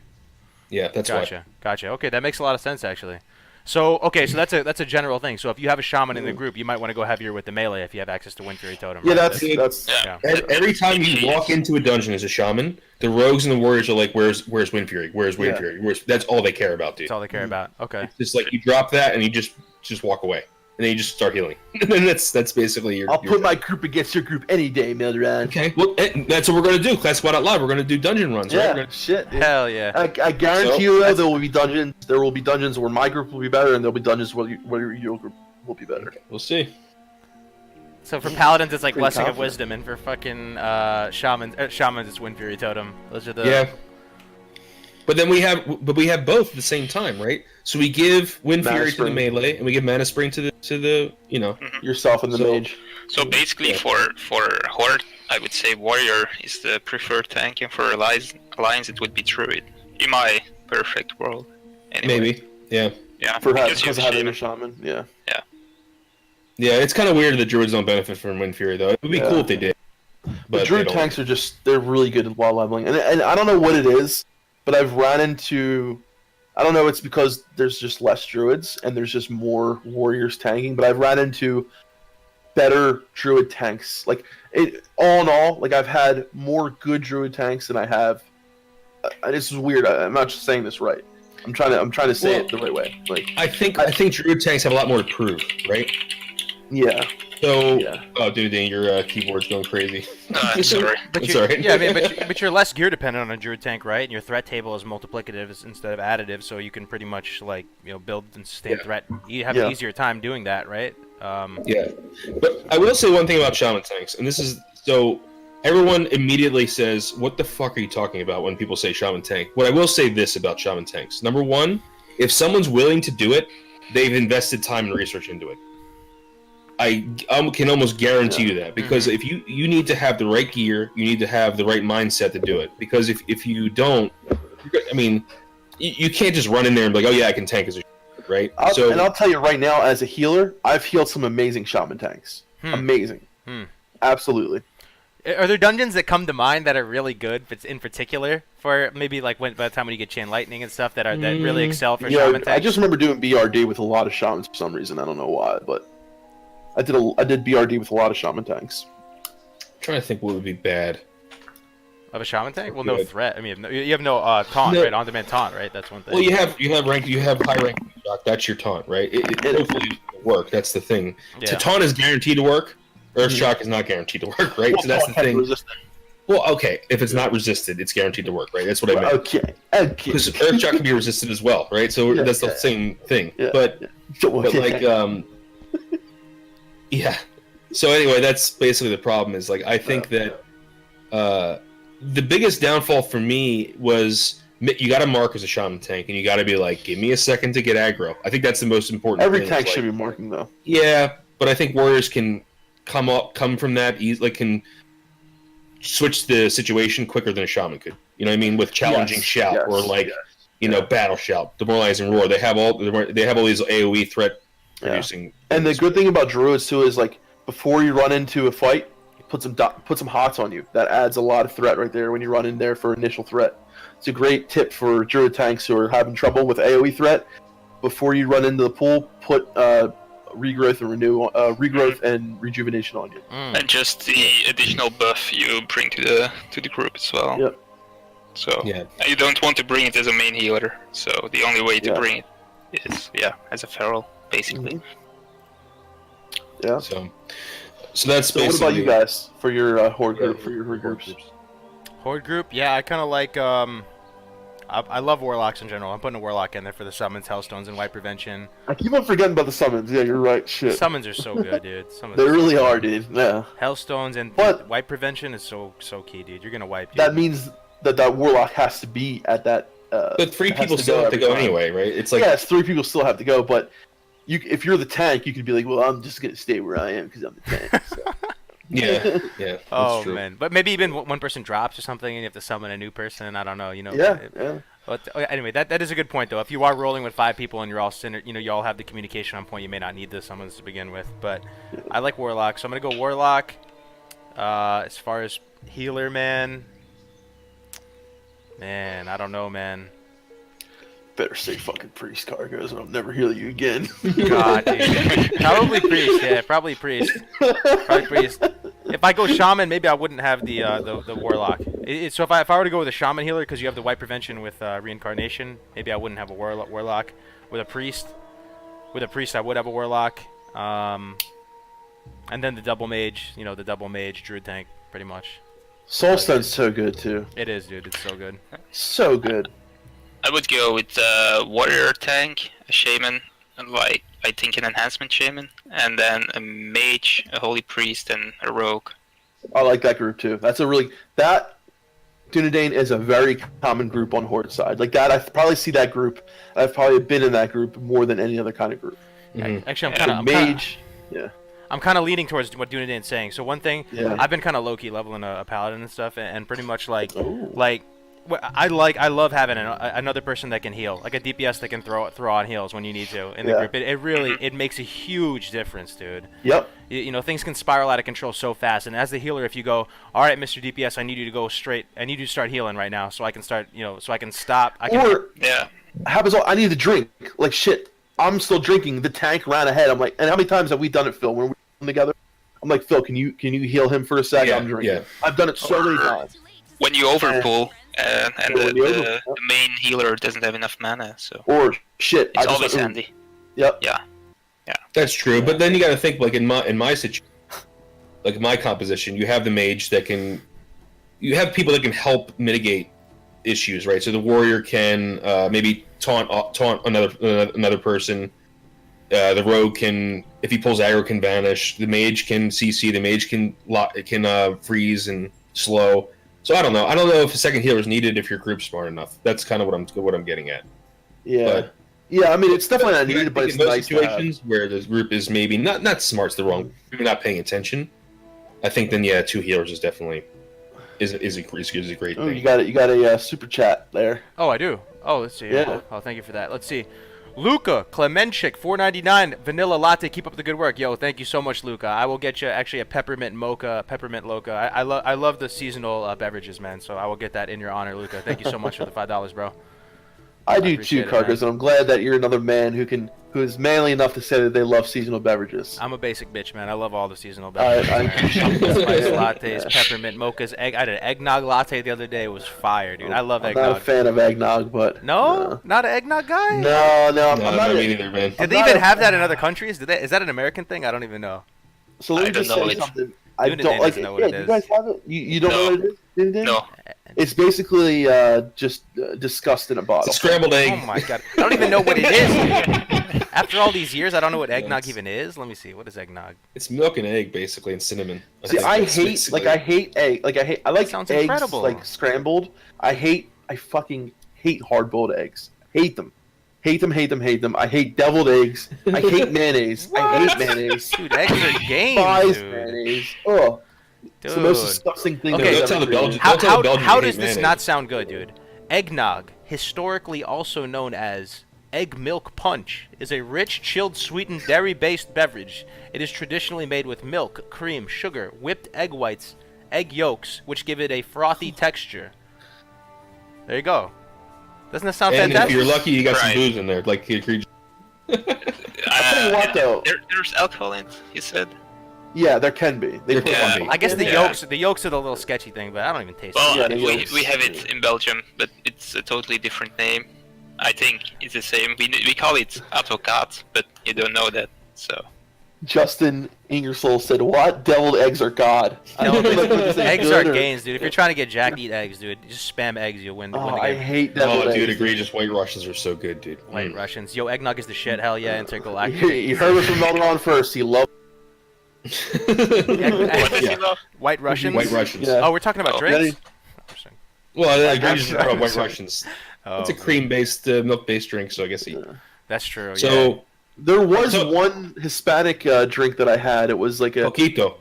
Yeah, that's why. Gotcha. Okay, that makes a lot of sense actually. So so that's a general thing. So if you have a shaman in the group, you might want to go heavier with the melee if you have access to Windfury Totem. Yeah, right? that's Yeah. Every time you walk into a dungeon as a shaman, the rogues and the warriors are like, "Where's Windfury? Where's Windfury? That's all they care about, dude." That's all they care about. Okay. It's just like you drop that and you just walk away, and then you just start healing. And that's basically your. I'll put my group against your group any day, Melderon. Okay, well, that's what we're gonna do. Class Squad Out Live. We're gonna do dungeon runs. Yeah, Right? We're gonna- shit, dude. Hell yeah. I guarantee you though, there will be dungeons. There will be dungeons where my group will be better, and there'll be dungeons where your group will be better. We'll see. So for paladins, it's like Pretty blessing of confident. wisdom, and for fucking shamans, it's Windfury Totem. Those are the Yeah. But then we have both at the same time, right? So we give Mana Windfury to the Spring. melee, and we give Mana Spring to the you know. Yourself and the So- mage. So basically, Yeah. for Horde, I would say Warrior is the preferred tank, and for Alliance, it would be Druid. In my perfect world, anyway. Maybe. Yeah. Yeah, Because you of have having a Shaman. shaman. Yeah. Yeah, it's kind of weird that druids don't benefit from Windfury, though. It would be Yeah. cool if they did. The But druid they don't. tanks are they're really good at wall leveling. And I don't know what it is, but I've ran into, I don't know, it's because there's just less druids and there's just more warriors tanking, but I've ran into better druid tanks. Like, all in all, like, I've had more good druid tanks than I have, this is weird, I'm not just saying this right. I'm trying to say it the right way. Like, I think druid tanks have a lot more to prove, right? yeah. So, Yeah. oh, Dunedain, your keyboard's going crazy. Sorry. But It's you're, alright. yeah, I mean, but you're less gear dependent on a druid tank, right? And your threat table is multiplicative instead of additive, so you can pretty much like build and sustain Yeah. threat. You have Yeah. an easier time doing that, right? Yeah, but I will say one thing about shaman tanks, and this is so everyone immediately says, "What the fuck are you talking about?" when people say shaman tank. What I will say this about shaman tanks: number one, if someone's willing to do it, they've invested time and research into it. I can almost guarantee you that, because if you need to have the right gear, you need to have the right mindset to do it. Because if you don't, I mean, you can't just run in there and be like, "Oh yeah, I can tank as a right?" And I'll tell you right now, as a healer, I've healed some amazing shaman tanks. Amazing. Absolutely. Are there dungeons that come to mind that are really good, in particular, for maybe like by the time when you get chain lightning and stuff that really excel for Yeah, shaman tanks? I just remember doing BRD with a lot of shamans for some reason. I don't know why, but I did BRD with a lot of shaman tanks. I'm trying to think what would be bad. Of a shaman tank? Well, no Good. threat. I mean, you have no taunt, No. right? On-demand taunt, right? That's one thing. Well, you have high rank shock. That's your taunt, right? It hopefully will work. That's the thing. Yeah. To taunt is guaranteed to work. Earth shock is not guaranteed to work, right? So that's the thing. Resistant. Well, okay, if it's not resisted, it's guaranteed to work, right? That's what I meant. Okay. Because Earth shock can be resisted as well, right? So Yeah, that's the yeah. same thing. Yeah, But yeah. yeah. So anyway, that's basically the problem. Is like I think that the biggest downfall for me was you got to mark as a shaman tank, and you got to be like, give me a second to get aggro. I think that's the most important. Every thing, tank is, should like, be marking though. Yeah, but I think warriors can come from that can switch the situation quicker than a shaman could. You know what I mean? With challenging Yes, shout yes, or like yes. battle shout, demoralizing roar. They have all these AOE threat producing. And the good thing about druids too is like before you run into a fight, put some hots on you. That adds a lot of threat right there when you run in there for initial threat. It's a great tip for druid tanks who are having trouble with AOE threat. Before you run into the pool, put regrowth and rejuvenation on you. And just the additional buff you bring to the group as well. Yep. So Yeah. you don't want to bring it as a main healer. So the only way to Yeah. bring it is as a feral, basically. Yeah. So that's So what basically. about you guys for your horde group, for your horde groups? Horde group, yeah, I kind of like. I love warlocks in general. I'm putting a warlock in there for the summons, hellstones, and wipe prevention. I keep on forgetting about the summons. Yeah, you're right. Shit. Summons are so good, dude. Summons They are so really good. are, dude. Yeah. Hellstones and But- wipe prevention is so key, dude. You're gonna wipe. Dude. That means that warlock has to be at that. But 3 has people to still have to every go time. anyway, right? It's like Yes, 3 people still have to go, but if you're the tank, you could be like, well, I'm just gonna stay where I am because I'm the tank. So. yeah. That's Oh true. man, but maybe even one person drops or something, and you have to summon a new person. I don't know, you know. Yeah. But anyway, that is a good point though. If you are rolling with 5 people and you're all you all have the communication on point, you may not need the summons to begin with. But I like warlock, so I'm gonna go warlock. As far as healer, man, I don't know, man. Better say fucking priest, Kargoz, and I'll never heal you again. God, dude. Probably priest. Yeah, probably priest. Probably priest. If I go shaman, maybe I wouldn't have the warlock. So if I were to go with a shaman healer, because you have the wipe prevention with reincarnation, maybe I wouldn't have a warlock. With a priest, I would have a warlock. And then the double mage, the double mage druid tank, pretty much. Soulstone's so good too. It is, dude. It's so good. So good. I would go with a warrior tank, a shaman, and I think an enhancement shaman, and then a mage, a holy priest, and a rogue. I like that group too. That Dunedain is a very common group on Horde side. Like that, I probably see that group. I've probably been in that group more than any other kind of group. Actually, I'm kind of leaning towards what Dunedain's saying. So one thing, I've been kind of low key leveling a paladin and stuff, and pretty much I love having another person that can heal, like a DPS that can throw on heals when you need to in the group. It really makes a huge difference, dude. Yep. Things can spiral out of control so fast, and as the healer, if you go, all right, Mr. DPS, I need you to go straight. I need you to start healing right now, so I can start, so I can stop. Happens. I need to drink. Like shit, I'm still drinking. The tank ran ahead. I'm like, and how many times have we done it, Phil? When we're together, I'm like, Phil, can you heal him for a second? I'm drinking. Yeah. I've done it so many times. When you overpull, and the main healer doesn't have enough mana, so Or shit, it's always handy. Yep. Yeah. That's true, but then you got to think like in my situation, like my composition, you have the mage that you have people that can help mitigate issues, right? So the warrior can maybe taunt another person. The rogue can, if he pulls aggro, can vanish. The mage can CC. The mage can freeze and slow. So I don't know. I don't know if a second healer is needed if your group's smart enough. That's kind of what I'm getting at. Yeah. But, yeah, I mean it's definitely not needed, but it's in those nice to have. situations where the group is maybe not smart's the wrong, maybe not paying attention. I think then 2 healers is definitely is a great Oh, thing. you got a super chat there. Oh, I do. Oh, let's see. Yeah. Oh, thank you for that. Let's see. Luca Klemenchik, $4.99 vanilla latte. Keep up the good work, yo. Thank you so much, Luca. I will get you actually a peppermint loca. I love the seasonal beverages, man. So I will get that in your honor, Luca. Thank you so much for the $5, bro. I do too, appreciate it, Kargoz, and I'm glad that you're another man who is manly enough to say that they love seasonal beverages. I'm a basic bitch, man. I love all the seasonal beverages. I appreciate that. Spice lattes, peppermint mochas, egg. I had an eggnog latte the other day. It was fire, dude. I love I'm eggnog. not a fan of eggnog, but No, not an eggnog guy. no, I'm No, not. not me neither, man. Did they even have that in other countries? Is that an American thing? I don't even know. So let me I don't just know say it. something. I Dunedain don't like doesn't it. know what Yeah, it you is. guys have it? You don't know what it is? Dunedain? No. It's basically just disgust in a It's bottle. a scrambled egg. Oh my god, I don't even know what it is. Dude. After all these years, I don't know what eggnog even is. Let me see. What is eggnog? It's milk and egg basically, and cinnamon. See, I hate egg. I like Sounds eggs incredible. like scrambled. I fucking hate hard-boiled eggs. Hate them. Hate them. I hate deviled eggs. I hate mayonnaise. I hate mayonnaise. Dude, eggs are games, Despise dude. mayonnaise. Ugh. It's the most disgusting thing Okay, that Don't I've tell ever the created. Belgians. Don't tell the Belgians How you does hate this mayonnaise. not sound good, dude? Eggnog, historically also known as egg milk punch, is a rich, chilled, sweetened, dairy-based beverage. It is traditionally made with milk, cream, sugar, whipped egg whites, egg yolks, which give it a frothy texture. There you go. Doesn't that sound And fantastic? if you're lucky, you got some Right. booze in there, like you agreed. I'll tell you what, though. There's alcohol in it, you said? Yeah, there can be. They put Yeah. on I guess the Yeah. yolks are the little sketchy thing, but I don't even taste Well, it. Yeah, we have it in Belgium, but it's a totally different name. I think it's the same. We call it advocaat, but you don't know that, so... Justin Ingersoll said, "What? Deviled eggs are God." I don't think that's Eggs good are or- gains, dude. If you're trying to get Jack, eat eggs, dude. Just spam eggs, you'll win. Oh, win the I game. hate deviled Oh, eggs. dude, egregious white Russians are so good, dude. White Russians. Yo, eggnog is the shit. Hell yeah, intergalactic. You heard it from Melderon first. He loved. Yeah. White Russians. White Russians. Yeah. Oh, we're talking about Oh. drinks. Well, egregious Russians. about white Russians. Oh, It's a cream-based, milk-based drink, so I guess he. that's true. Yeah. So, There was So- one Hispanic drink that I had. It was like a coquito.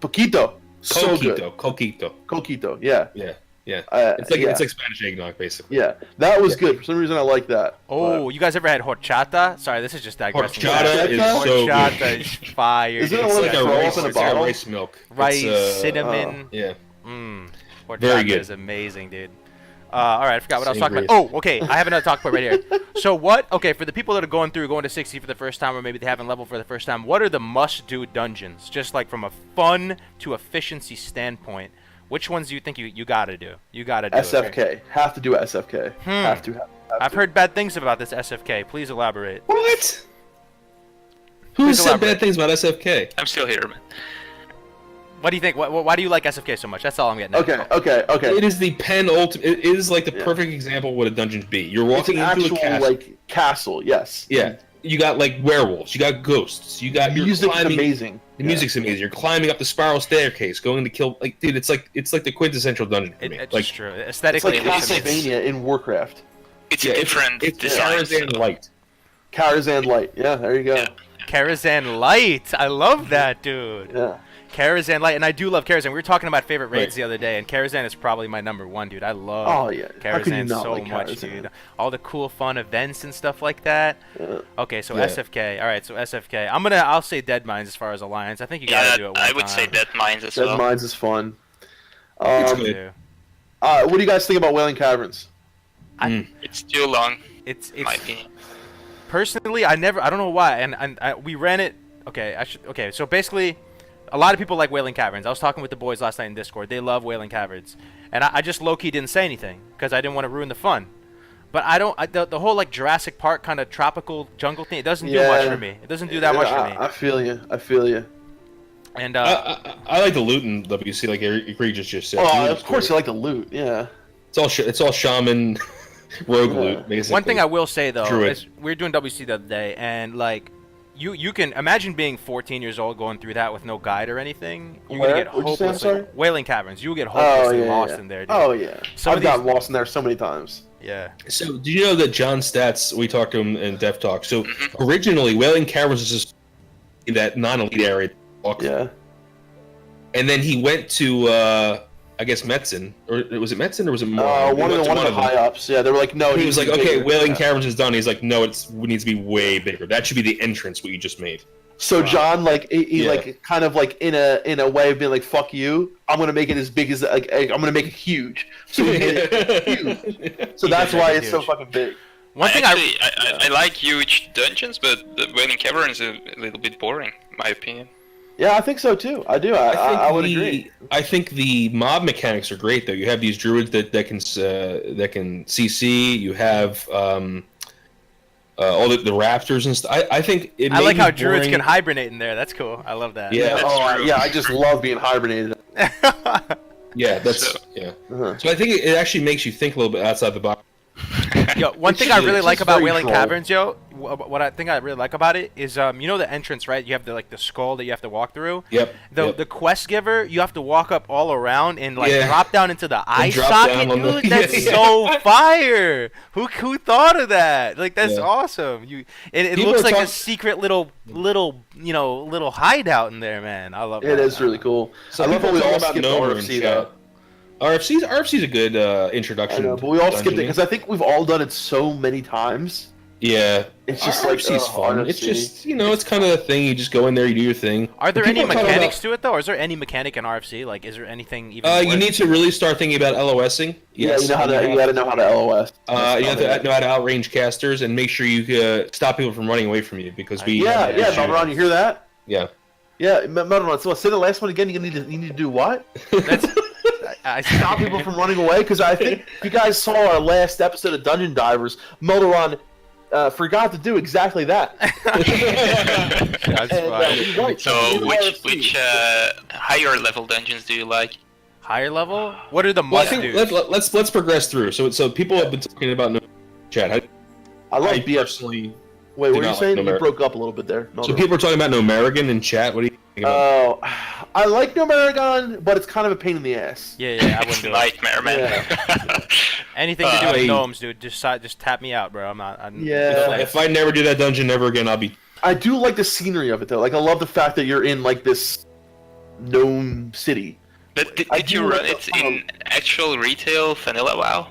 poquito. So good. Coquito. Coquito. Yeah. Yeah. It's It's like Spanish eggnog, basically. Yeah, that was good. For some reason, I like that. Oh, you guys ever had horchata? Sorry, this is just digressing. Horchata is so good. Horchata is fire. Is it dude. a It's little like a throw rice, up in a it's like bottle? rice milk. rice, It's, cinnamon. Yeah. Horchata Very good. is amazing, dude. All right, I forgot what I was talking Sangria. about. Oh, okay, I have another talk point right here. So what? Okay, for the people that are going to 60 for the first time, or maybe they haven't leveled for the first time, what are the must-do dungeons? Just like from a fun to efficiency standpoint, which ones do you think you gotta do? You gotta do it. SFK. Have to do SFK. Have to. I've heard bad things about this SFK. Please elaborate. What? Who Please said elaborate. bad things about SFK? I'm still here, man. What do you think? Why do you like SFK so much? That's all I'm getting at. Okay. It is the penultimate. It is like the Yeah. perfect example of what a dungeon be. You're It's walking an into actual a castle. like castle. Yes. Yeah. You got like werewolves. You got ghosts. You got The you're music's climbing. amazing. The music's amazing. You're climbing up the spiral staircase, going to kill. Like, dude, it's like the quintessential dungeon for me. It's Like, true. It's Aesthetically, like it looks amazing. Castlevania in Warcraft. It's yeah, a different it's design. Karazhan light. Karazhan Light. Yeah, there you go. Yeah. Karazhan Light. I love that, dude. Yeah. Karazhan Light, and I do love Karazhan. We were talking about favorite raids Right. the other day, and Karazhan is probably my number one, dude. I love Oh yeah. How could you Karazhan not so like much, Karazhan? dude. All the cool, fun events and stuff like that. Yeah. Okay, so Yeah. SFK. All right, so SFK. I'll say Dead Mines as far as Alliance. I think you gotta Yeah, do it one I would time. say Dead Mines as Dead well. Mines is fun. It's Um, good. Too. what do you guys think about Wailing Caverns? It's too long, It's in my opinion. personally, I don't know why, and we ran it. Okay, so basically, a lot of people like Wailing Caverns. I was talking with the boys last night in Discord. They love Wailing Caverns, and I just low key didn't say anything because I didn't want to ruin the fun. But the whole like Jurassic Park kind of tropical jungle thing. It doesn't do much for me. It doesn't do that much for me. I feel you. And I like the loot in WC, like Egregious just said. Oh, Loot of is course great. you like the loot. Yeah. It's all shaman, rogue Yeah. loot, basically. one thing I will say though Druid. is we were doing WC the other day, and like you can imagine being 14 years old going through that with no guide or anything. You're Where? gonna get What'd you say? I'm hopelessly sorry? Wailing Caverns. You will get Oh hopelessly yeah. lost yeah. in there, dude. Oh yeah. Some of I've these- gotten lost in there so many times. Yeah. So, do you know that John Stats? We talked to him in Def Talk. So, Mm-hmm. originally, Wailing Caverns was just in that non-elite area, Yeah. and then he went to, I guess Metzen, or was it Metzen or was it more? One of the high ups. Yeah, they were like, no. He was like, okay, Wailing Yeah. Caverns is done. He's like, no, it needs to be way bigger. That should be the entrance. What you just made. So John, like, he Yeah. like kind of like in a way of being like, fuck you. I'm gonna make it as big as like I'm gonna make it huge. So he made it huge. So that's make why it it's so huge. fucking big. One thing I like huge dungeons, but the Wailing Cavern is a little bit boring, in my opinion. Yeah, I think so too. I do. I would agree. I think the mob mechanics are great though. You have these druids that can CC. You have all the raptors and stuff. I think it. I may like be how druids boring. can hibernate in there. That's cool. I love that. Yeah. That's true. I just love being hibernated. Yeah, that's So- yeah. Uh-huh. So I think it actually makes you think a little bit outside the box. Yo, one It's thing I just- really it's like just about very Wailing droll. Caverns, yo, what I think I really like about it is, you know the entrance, right? You have the skull that you have to walk through. Yep. yep. The quest giver, you have to walk up all around and like Yeah. drop down into the eye drop socket, down on the- dude. That's Yeah. so fire. Who thought of that? Like that's Yeah. awesome. It People looks are like a talk- secret little hideout in there, man. I love It that. is really cool. So I love how people we talk all about skipped Nomer RFC and though. chat. RFC's a good I introduction. know, but we all skipped it dungeoning. because I think we've all done it so many times. Yeah, It's just like RFC's fun. RFC. It's just it's kind of a thing. You just go in there, you do your thing. Are there any People talk mechanics to it though? Or is there any mechanic in RFC? Like, is there anything even? You need to really start thinking about LOSing. Yeah, Yes. you gotta know how to LOS. You have to know how to outrange casters and make sure you stop people from running away from you because we. Yeah, have yeah, issues. Melderon, you hear that? Yeah. Yeah, Melderon. So say the last one again. You need to do what? That's, I Stop people from running away? Because I think if you guys saw our last episode of Dungeon Divers, Melderon forgot to do exactly that. That's fine. Right, So, which RFC. higher level dungeons do you like? Higher level? What are the Well, I must think do's? let's progress through. So people have been talking about chat. I love I BF. personally. Wait, what do were you not saying? like You Numer- broke up a little bit there. So people are talking about Nomerigan in chat. What do you think about? Oh, I like Nomerigon, but it's kind of a pain in the ass. Yeah, I It's wouldn't a do it. nightmare, man. Anything to do with I- gnomes, dude. Just tap me out, bro. I'm not. Yeah. If I never do that dungeon ever again, I'll be. I do like the scenery of it though. Like I love the fact that you're in like this gnome city. But I did you do run like it in actual retail vanilla WoW?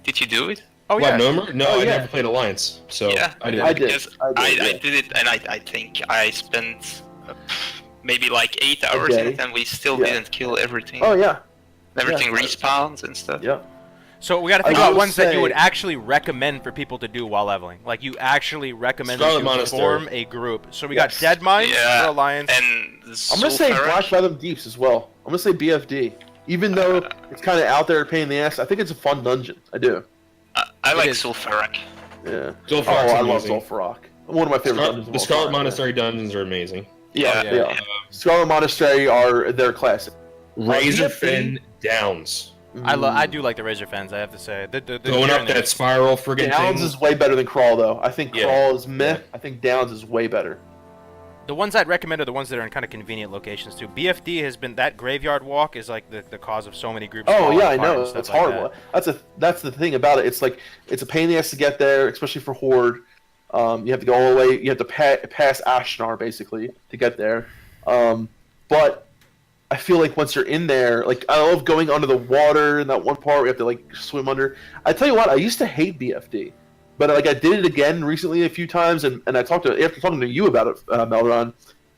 Did you do it? Oh What, yeah. Nomer? No, Oh, I yeah. never played Alliance, so Yeah. I did. I did. Because I I did, did it, and I think I spent maybe like 8 hours in day. it, and we still Yeah. didn't kill everything. Oh yeah, Everything yeah. respawns and stuff. yeah. So we got to think I about will ones that you would say- actually recommend for people to do while leveling. Like you actually recommend Scarlet them to Monastery. form a group. So we Yes. got Dead Mines Yeah, for Alliance. And I'm gonna say Sulfurak. Black Fathom Deeps as well. I'm gonna say BFD. Even though it's kind of out there, a pain in the ass, I think it's a fun dungeon. I do. I like is. Sulfurak. Yeah. Zul'Farrak's I love amazing. Zul'Farrak. One of my favorite dungeons. of The all Scarlet time. Monastery dungeons are amazing. Yeah, Yeah. they are. Scarlet Monastery are their classic. Razorfen Downs. I do like the Razor Fens. I have to say. The Going up journey- that spiral friggin' Downs thing. is way better than Crawl though. I think Yeah. Crawl is meh. Yeah. I think Downs is way better. The ones I'd recommend are the ones that are in kind of convenient locations too. BFD has been that graveyard walk is like the cause of so many groups. Oh falling yeah, I apart and know. stuff It's like horrible. that. That's the thing about it. It's like it's a pain in the ass to get there, especially for Horde. You have to go all the way. You have to pass Ashnar basically to get there. But I feel like once you're in there, like I love going under the water in that one part where you have to like swim under. I tell you what, I used to hate BFD, but like I did it again recently a few times, and I talked to after talking to you about it, Melderon.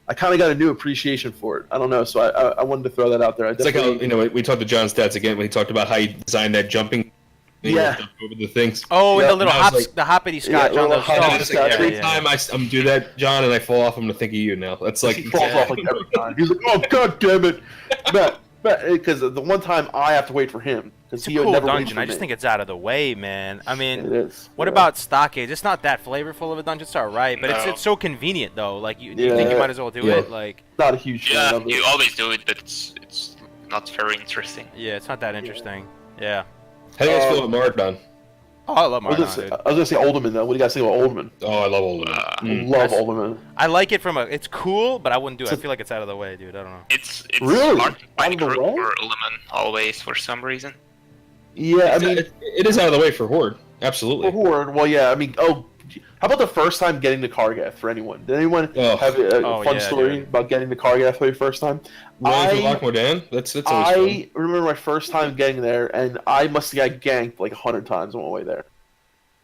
I kind of got a new appreciation for it. I don't know, so I wanted to throw that out there. It's like how we talked to John Stats again when he talked about how he designed that jumping thing Yeah. over the things. Oh, Yeah, and the little and I was hops, like- the hoppity scotch Yeah, on little those hoppity And stones. it's like scotch. every Yeah, time I do that, John, and I fall off, I'm gonna think of you now. That's like He falls off like every time. He's like, "Oh God damn it!" But because the one time I have to wait for him because It's a he cool never waits dungeon. for I just me. think it's out of the way, man. I It mean, is. what yeah. about Stockade? It's not that flavorful of a dungeon. It's alright, but No. it's so convenient though. Like you think you Yeah. might as well do Yeah. it. Like Not a huge fan Yeah, of it. you always do it, but it's not very interesting. yeah, it's not that interesting. Yeah. How do you guys feel about Mardon? Oh, I love I was, Mardon, dude. gonna say Alderman though. What do you guys think about Alderman? Oh, I love all of them. Love That's- Alderman. I like it from a. It's cool, but I wouldn't do it. I So- feel like it's out of the way, dude. I don't know. It's Really? hard to find Out of the group way? for Element always for some reason. Yeah, I mean, it is out of the way for Horde. Absolutely. for Horde. Well, yeah, I mean, how about the first time getting to Kargoth for anyone? Did anyone Oh. have a Oh, fun yeah, story dude. about getting to Kargoth for your first time? Running I- for Lochmodan? That's always fun. I remember my first time getting there, and I must have got ganked like 100 times on my way there.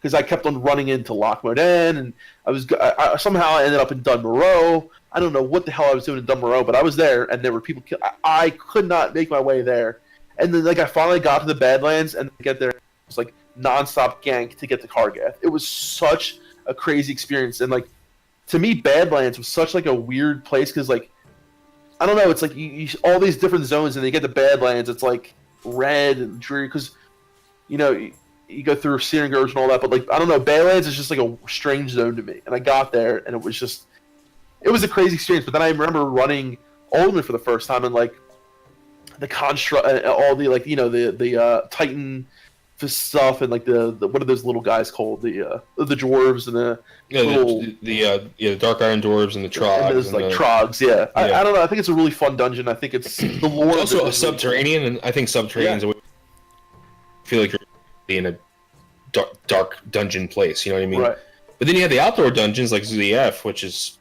Because I kept on running into Lochmodan, and I somehow I ended up in Dunmoreau. I don't know what the hell I was doing in Dunmoreau, but I was there, and there were people. I could not make my way there, and then like I finally got to the Badlands, and I get there, it was like nonstop gank to get to Kargoth. It was such a crazy experience, and like to me, Badlands was such like a weird place because like I don't know, it's like you all these different zones, and they get to Badlands, it's like red and dreary because you know. You go through synergies and all that, but like I don't know, Badlands is just like a strange zone to me. And I got there, and it was a crazy experience. But then I remember running Ultimate for the first time, and like the construct, all the like the Titan stuff, and like the what are those little guys called? The dwarves and the Yeah, little the Dark Iron Dwarves and the Trogs. and those and like the- trogs. Yeah, Yeah. I don't know. I think it's a really fun dungeon. I think it's the lore. It's of also it a is really cool. subterranean, and I think subterranean's a feel like you're in a dark dungeon place. You know what I mean? Right. But then you have the outdoor dungeons like ZF, which is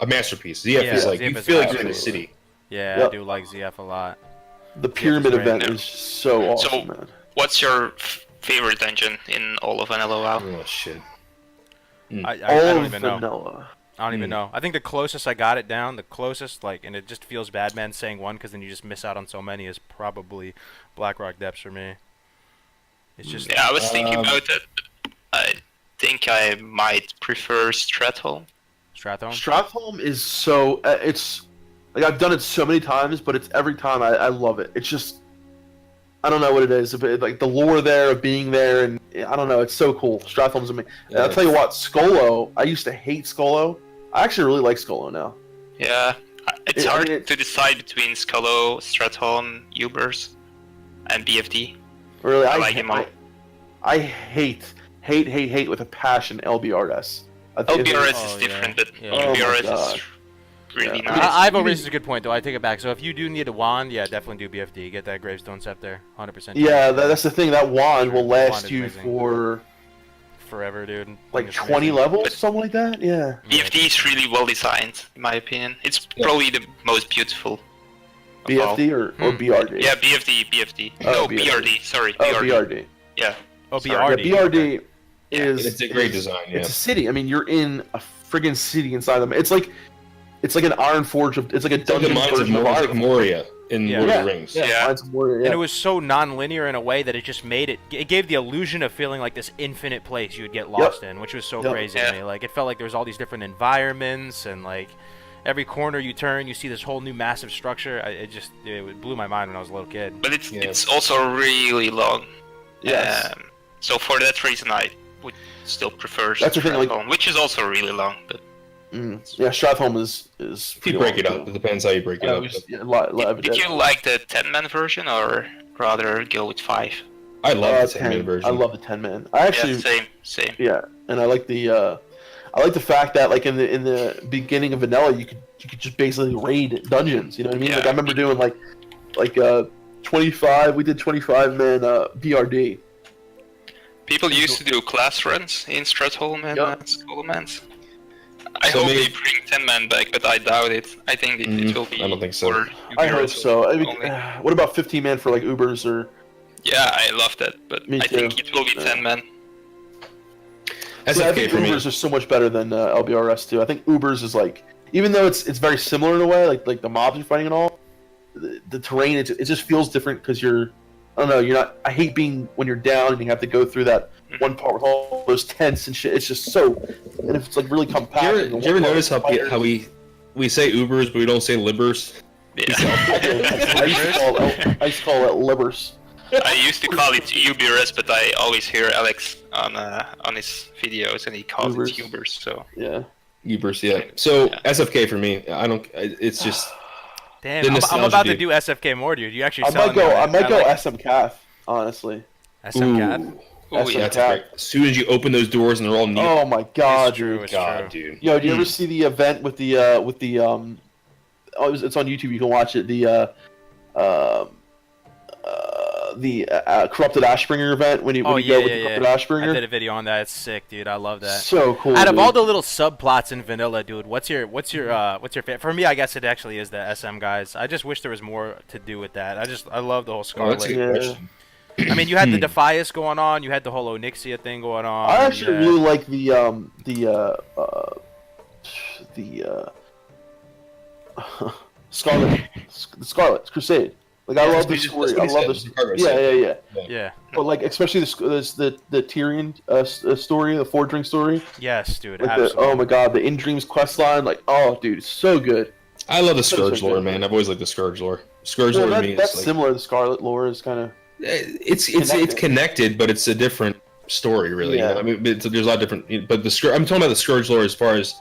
a masterpiece. ZF Yeah, is like ZF you is feel like you're in a absolutely. city. Yeah, Yep. I do like ZF a lot. The pyramid great. event is so awesome, So- man. What's your favorite dungeon in all of Vanilla WoW? Oh shit! I All don't even know. vanilla. I don't even know. I think the closest I got it down, the closest, like, and it just feels bad, man, saying one, because then you just miss out on so many, is probably Blackrock Depths for me. It's just, Yeah, I was thinking Um, about that. I think I might prefer Stratholme. Stratholme. Stratholme is so it's like I've done it so many times, but it's every time I love it. It's just I don't know what it is, but like the lore there of being there, and I don't know, it's so cool. Stratholme's amazing. Yeah, I'll tell you what, Skolo. I used to hate Skolo. I actually really like Skolo now. Yeah, it's hard to decide between Skolo, Stratholme, Ubers, and BFD. Really, I like him all. I hate with a passion LBRS. LBRS is different, but LBRS is really nice. Ivo raises a good point, though. I take it back. So if you do need a wand, yeah, definitely do BFD. Get that Gravestone Scepter, 100%. Yeah, that's the thing. That wand will last you for forever, dude. Like 20 levels, something like that. Yeah. BFD is really well designed, in my opinion. It's probably the most beautiful. BFD or BRD? Yeah, BFD. Oh, no, BRD. Sorry, Oh, BRD. BRD. Yeah. Oh, BRD. Yeah, BRD is. It's a great design. Yeah. It's a city. I mean, you're in a friggin' city inside them. It's like an Iron Forge. It's like a dungeon version of Iron Moria in Lord of the Rings. Yeah. Mines of Moria, And it was so non-linear in a way that it just made it. It gave the illusion of feeling like this infinite place you would get lost in, which was so crazy to me. Like it felt like there was all these different environments, and like every corner you turn, you see this whole new massive structure. It blew my mind when I was a little kid. But it's also really long. Yes. So for that reason, I would still prefer That's the thing, like- Stratholme, which is also really long. But Yeah, Stratholme is. If you break it up, it depends how you break it up. did you like the 10-man version or rather go with 5? I love the 10-man version. I love the 10-man. I actually. Yeah, same. Yeah, and I like the fact that like in the beginning of vanilla, you could just basically raid dungeons. You know what I mean? Yeah. Like I remember doing like 25. We did 25-man BRD. People used to do class runs in Stratholme and Skolomans. I So hope maybe- they bring 10-man back, but I doubt it. I think it will be. I don't think so. for I hope Ubers so. I mean, only. what about 15-man for like Ubers or? Yeah, I love that, but Me I think too. it will be 10-man. That's See, I okay think for me. Ubers are so much better than LBRS too. I think Ubers is like, even though it's very similar in a way, like the mobs you're fighting and all, the terrain it just feels different because you're. I don't know. You're not. I hate being when you're down and you have to go through that one part with all those tents and shit. It's just so, and if it's like really compact. Do you ever notice how we say Ubers but we don't say Libers? Yeah. I used to call it Libers. I used to call it Ubers, but I always hear Alex on his videos and he calls it Ubers. So Yeah. Ubers, yeah. So SFK for me, I don't. It's just. Damn, The I'm nostalgia, about to dude. do SFK more, dude. You actually I selling might go like SM Calf, honestly. SM Cat. oh, SM yeah. That's great. As soon as you open those doors and they're all neat. Oh my god, It's true, dude. it's God, true. dude. Yo, do you ever see the event with the it's on YouTube, you can watch it, the corrupted Ashbringer event when you go with the corrupted Ashbringer? I did a video on that. It's sick, dude. I love that. So cool. Out of dude. all the little subplots in vanilla, dude, what's your favorite? For me, I guess it actually is the SM guys. I just wish there was more to do with that. I love the whole Oh, that's a Scarlet. good question. I mean, you had the Defias going on, you had the whole Onyxia thing going on. I actually really like the Scarlet Crusade. Like I love the story. I love this. Yeah. Yeah. But like especially the Tyrion story, the Forge Ring story. Yes, dude. Like Absolutely. oh my god, the In Dreams quest line. Like oh dude, it's so good. I love the So Scourge good. lore, man. I've always liked the Scourge lore. Scourge Well, lore to me that's is like, similar. The Scarlet lore is kind of it's connected, but it's a different story, really. Yeah. You know? I mean, there's a lot of different. But I'm talking about the Scourge lore as far as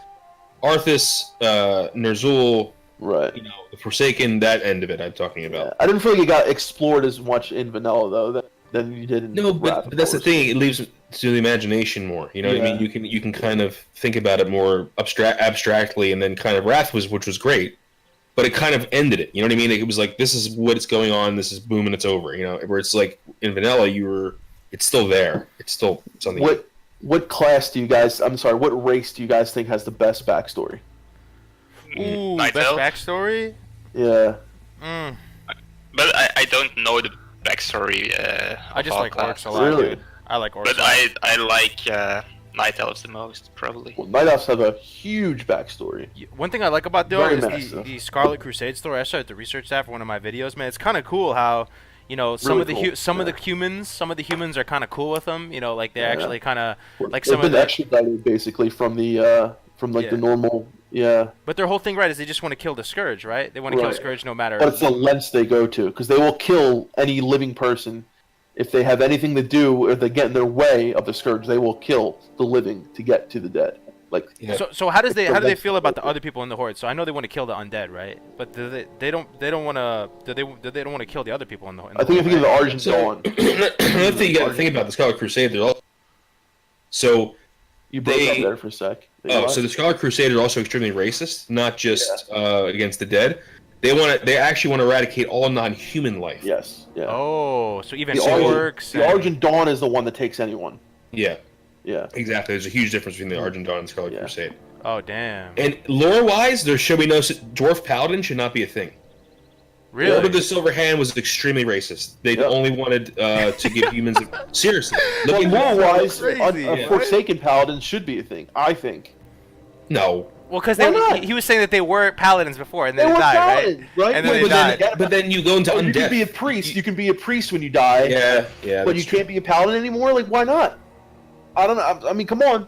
Arthas, Ner'zhul, right. you know, the Forsaken, that end of it. I'm talking about. I didn't feel like it got explored as much in vanilla though than you did in No, Wrath but of that's the Kors. thing. It leaves to the imagination more. You know what I mean? You can kind of think about it more abstractly, and then kind of Wrath which was great, but it kind of ended it. You know what I mean? It was like this is what's going on. This is boom, and it's over. You know, where it's like in vanilla, it's still there. It's still something. What class do you guys? I'm sorry. What race do you guys think has the best backstory? Ooh, Night best Elf? backstory? Yeah. But I don't know the backstory. I just of all like orcs classes. a lot, Really? dude. I like orcs. But a lot. I like Night Elves the most, probably. Well, Night Elves have a huge backstory. One thing I like about though Very is massive. the Scarlet Crusade story. I started to research that for one of my videos, man. It's kind of cool how, you know, some Really of the cool, some of the humans are kind of cool with them. You know, like they're Yeah. actually kind of like They've some of been the extradited basically from the Yeah. the normal Yeah. But their whole thing, right, is they just want to kill the Scourge, right? They want to kill Right. Scourge no matter. But it's the lengths they go to, because they will kill any living person if they have anything to do or they get in their way of the Scourge. They will kill the living to get to the dead. Like, Yeah. So how do they lengths feel they about go the to. other people in the Horde? So I know they want to kill the undead, right? But they don't want to they don't want to kill the other people in the Horde. I think if you think of the Argent So, Dawn, another thing you got to think about the Scarlet Crusader. So you broke they- up there for a sec. so the Scarlet Crusader are also extremely racist, not just against the dead. They actually want to eradicate all non-human life. Yes. Yeah. Oh, so even The orcs. The Argent Dawn is the one that takes anyone. Yeah, Yeah. exactly. There's a huge difference between the Argent Dawn and Scarlet Yeah. Crusade. Oh damn. And lore-wise, there should be no dwarf paladin should not be a thing. Really? Order of the Silver Hand was extremely racist. They Yep. only wanted to give humans. Seriously, Well, look at lore-wise, crazy. a Forsaken Paladin should be a thing. I think. no. Well, because Why not? he was saying that they were paladins before, and then They they were died, paladins, right? And then Wait, they died. But then you go into Oh, you undead. can be a priest. You can be a priest when you die. Yeah. But you can't be a paladin anymore. Like, why not? I don't know. I mean, come on.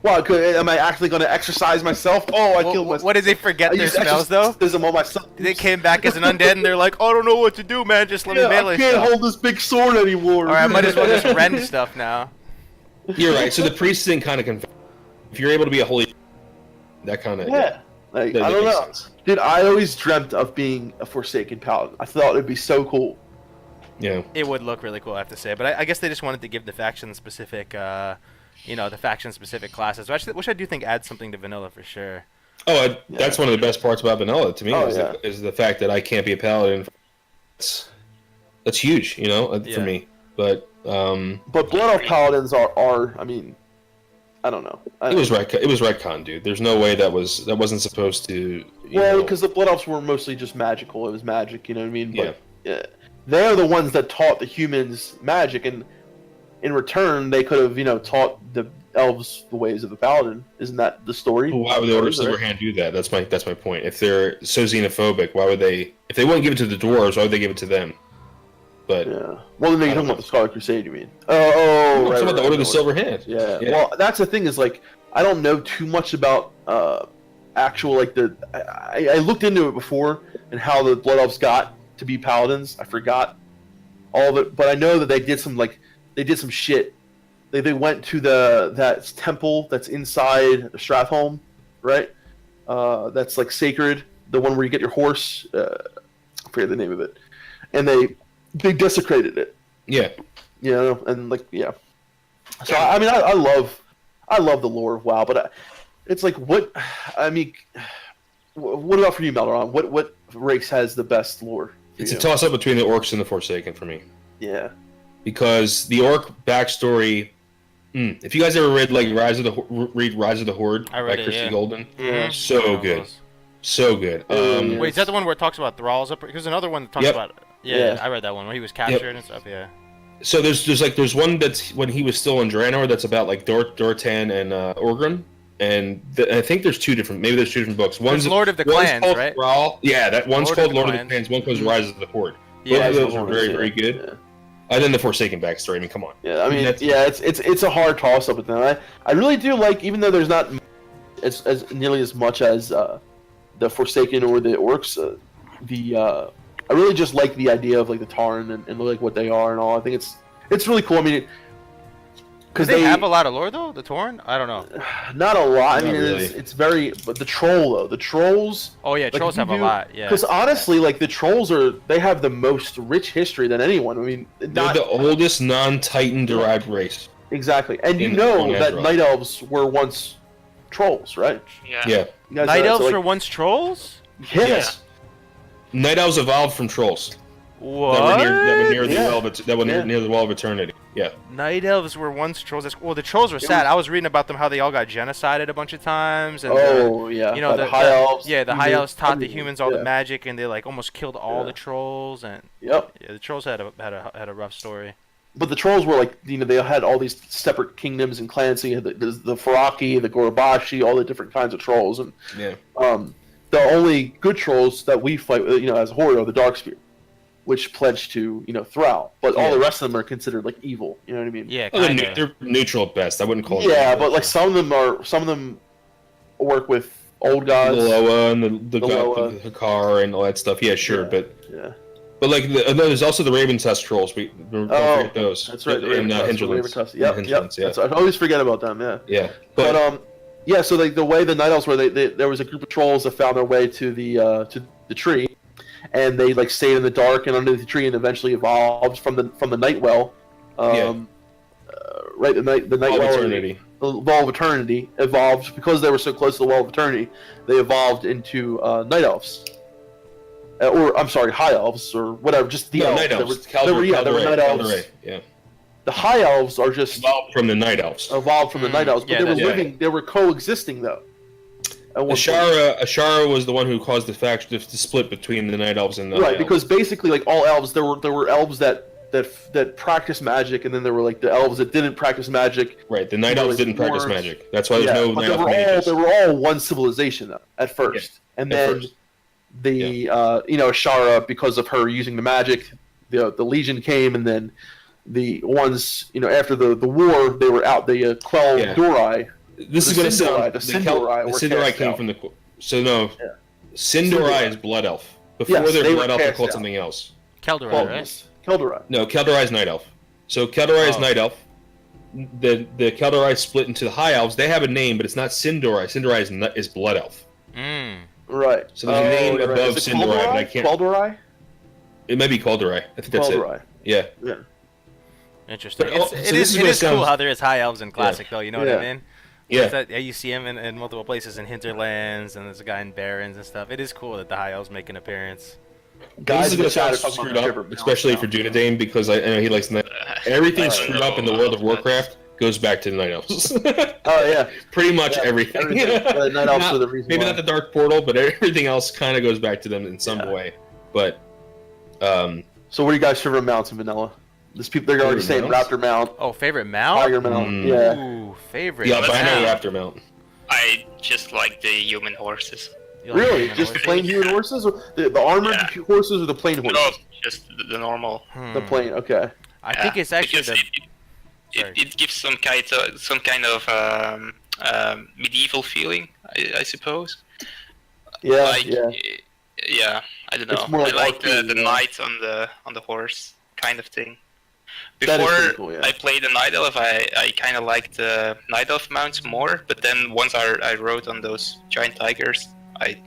Wow, am I actually going to exercise myself? Oh, I killed myself. What did they forget I their used spells though? exorcism on myself. They came back as an undead, and they're like, "Oh, I don't know what to do, man. Just let me Yeah, I melee can't stuff." hold this big sword anymore. All right, I might as well just rend stuff now. You're right. So the priest thing kind of conf- if you're able to be a holy, that kind of Yeah. Like, that I don't makes know. sense. Dude, I always dreamt of being a Forsaken Paladin. I thought it'd be so cool. Yeah. It would look really cool, I have to say. But I guess they just wanted to give the faction-specific, the faction-specific classes, which I do think adds something to vanilla for sure. Oh, that's one of the best parts about vanilla to me Oh, is, yeah. is the fact that I can't be a paladin. That's huge, for Yeah. me. But But Blood Elf Paladins are I mean, I don't know. it was retcon, dude. There's no way that wasn't supposed to. Well, because the Blood Elves were mostly just magical. It was magic, you know what I mean? Yeah. But, yeah. They're the ones that taught the humans magic, and in return, they could have, taught the elves the ways of the paladin. Isn't that the story? Why would the Order of Is it? Silverhand do that? That's my point. If they're so xenophobic, why would they? If they wouldn't give it to the dwarves, why would they give it to them? But Yeah. Well, then you're talking about the Scarlet Crusade, you mean? Oh, I'm right, talking about the right, Order of the right. Silver Hand. Yeah. Well, that's the thing is, like, I don't know too much about actual, like, I looked into it before and how the Blood Elves got to be paladins. I forgot all of it, but I know that they did some shit. They went to that temple that's inside Stratholme, right? That's like sacred, the one where you get your horse. I forget the name of it, and they desecrated it. Yeah. And like So I mean, I love the lore of WoW, but it's like what about for you, Melderon? What race has the best lore? for It's you? a toss up between the orcs and the Forsaken for me. Yeah. Because the orc backstory. If you guys ever read Rise of the Horde I read by it, Christy yeah. Golden, Yeah. so good, so good. Yeah. Wait, is that the one where it talks about thralls? There's another one that talks Yep. about. Yeah. Yeah, I read that one where he was captured and stuff. Yeah. So there's one that's when he was still in Draenor that's about like Dortan and Orgrim, and I think there's two different books. One's Lord of the one's Clans, called right? Thrall. Yeah, that one's Lord called of the Lord of the Clans. Clans. One called Rise of the Horde. Yeah. Both of those Yeah. are very very good. Yeah. And then the Forsaken backstory. I mean, come on. Yeah, I mean, That's- it's a hard toss up with them. I really do like, even though there's not as nearly as much as the Forsaken or the Orcs, I really just like the idea of like the Tarn and like what they are and all. I think it's really cool. I mean, Because they have a lot of lore though. The Torn. I don't know. not a lot. I Not mean, really. it's very, but the troll though, the trolls. Oh yeah, trolls have a lot. Yeah. Because honestly, like the trolls they have the most rich history than anyone. I mean, They're not the oldest non-Titan derived race. exactly. And you in know Morning that Azeroth. night elves were once trolls, right? Yeah. Yeah. You guys know Night that, so, elves like, were once trolls. yes. Night elves evolved from trolls. What? That were near the Yeah. near the Well of Eternity. Yeah. Night elves were once trolls. Well, the trolls were sad. I was reading about them how they all got genocided a bunch of times. And Oh yeah, you know by the high elves. Yeah, the high elves taught the everything. humans all Yeah. the magic, and they like almost killed all Yeah. the trolls. And Yep. yeah, the trolls had a rough story. But the trolls were like, they had all these separate kingdoms and clans. So you had the Faraki, the Gorobashi, all the different kinds of trolls, and Yeah. the only good trolls that we fight, as a Horde are the Darkspear, which pledge to, Thrall. But all the rest of them are considered like evil. You know what I mean? Yeah, Oh, kind of. they're neutral at best. I wouldn't call them. Yeah, but like some of them work with old gods. The Loa and the Loa. Hakar and all that stuff. Yeah, sure, Yeah. but like there's also the Raven Tusk trolls. Don't forget those. That's right. The and Raven Tusk. Yep. Yeah. I always forget about them. Yeah. Yeah. But yeah. So like the way the Night Elves were, there was a group of trolls that found their way to the tree, and they like stayed in the dark and under the tree, and eventually evolved from the Night Well. Right. The Night Well. Eternity. The Wall of Eternity evolved because they were so close to the Wall of Eternity. They evolved into Night Elves, or I'm sorry, High Elves, or whatever. Just the elves. Night Elves. They were Night Elves. Yeah. The High Elves are just Evolved from the Night Elves. But they were living. They were coexisting though. Ashara was the one who caused the split between the Night Elves and the High Elves. Because basically, like all elves, there were elves that practice magic, and then there were like the elves that didn't practice magic. Right, the Night Elves didn't practice magic. That's why there's no Night Elf mages. They were all one civilization at first, and then Ashara, because of her using the magic, the Legion came, and then the ones after the war, they were out. The Quell Dorai. This is going to sound the Sindorai came from the Sindorai is Blood Elf. Before they're Blood Elf, they're called something else. Keldorai, right? Keldorai. No, Keldorai is Night Elf. So Keldorai is Night Elf. The Keldorai split into the High Elves. They have a name, but it's not Sindorai. Sindorai is Blood Elf. Right. So there's a name above Sindorai, but I can't. Keldorai? It may be Keldorai. I think that's it. Yeah. Interesting. But, it is cool how there is High Elves in Classic, though. You know what I mean? Yeah. You see them in multiple places in Hinterlands, and there's a guy in Barrens and stuff. It is cool that the High Elves make an appearance. This is going to sound screwed up, especially for Dunedain, because I know he likes Night. Everything screwed up in the World of Warcraft goes back to the Night Elves. Pretty much everything. The Night Elves are the reason. Maybe not the Dark Portal, but everything else kind of goes back to them in some way. But so, what are you guys' favorite mounts in Vanilla? They're already saying Raptor mount. Oh, favorite mount? Tiger mount. Ooh, favorite. The albino Raptor mount. I just like the human horses. Really? Just the plain human horses? Or the armored horses or the plain horses? No, just the normal. The plain, okay. I think it's actually it gives some kind of medieval feeling, I suppose. Yeah, yeah. I don't know. It's more like I like RPG, the knight on the horse kind of thing. That is Before pretty cool, I played the Night Elf, I kind of liked the Night Elf mounts more, but then once I rode on those giant tigers, I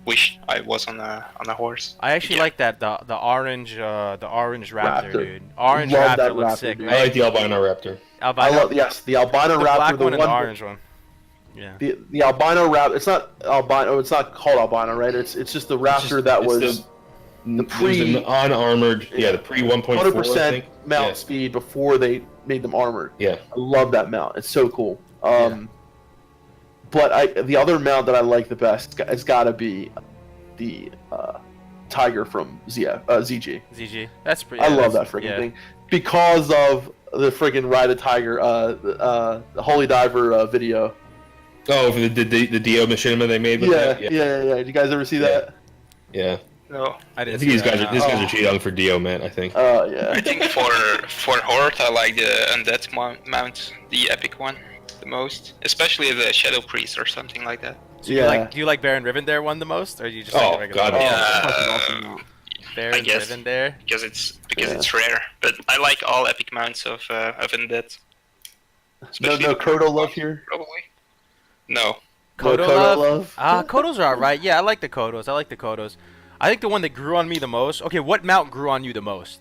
wish I was on a horse. I actually like that the orange raptor, dude. Orange Love that raptor looks raptor, sick. dude. I like the albino Raptor. The albino the raptor, black the one and the orange one. Yeah. The albino raptor. It's not albino. It's not called albino, right? It's just the raptor that was the pre unarmored. The pre 1.4. 100% mount speed before they made them armored. Yeah. I love that mount. It's so cool. But the other mount that I like the best has got to be the tiger from ZG. ZG. That's pretty. I love that freaking thing because of the freaking Ride a Tiger, the Holy Diver video. Oh, for the Dio machinima they made with that? Yeah. Did you guys ever see that? Yeah. No, I didn't. I think these guys are too young for Dio, man. I think. Yeah. I think for Horde, I like the undead mount, the epic one, the most, especially the Shadow Priest or something like that. So do you like Baron Rivendare one the most, or do you just like the regular God, one? Baron Rivendare? Because it's rare, but I like all epic mounts of undead. No Kodo love here. Probably. No. Kodo love? Kodos are alright. Yeah, I like the Kodos. I think the one that grew on me the most. Okay, what mount grew on you the most?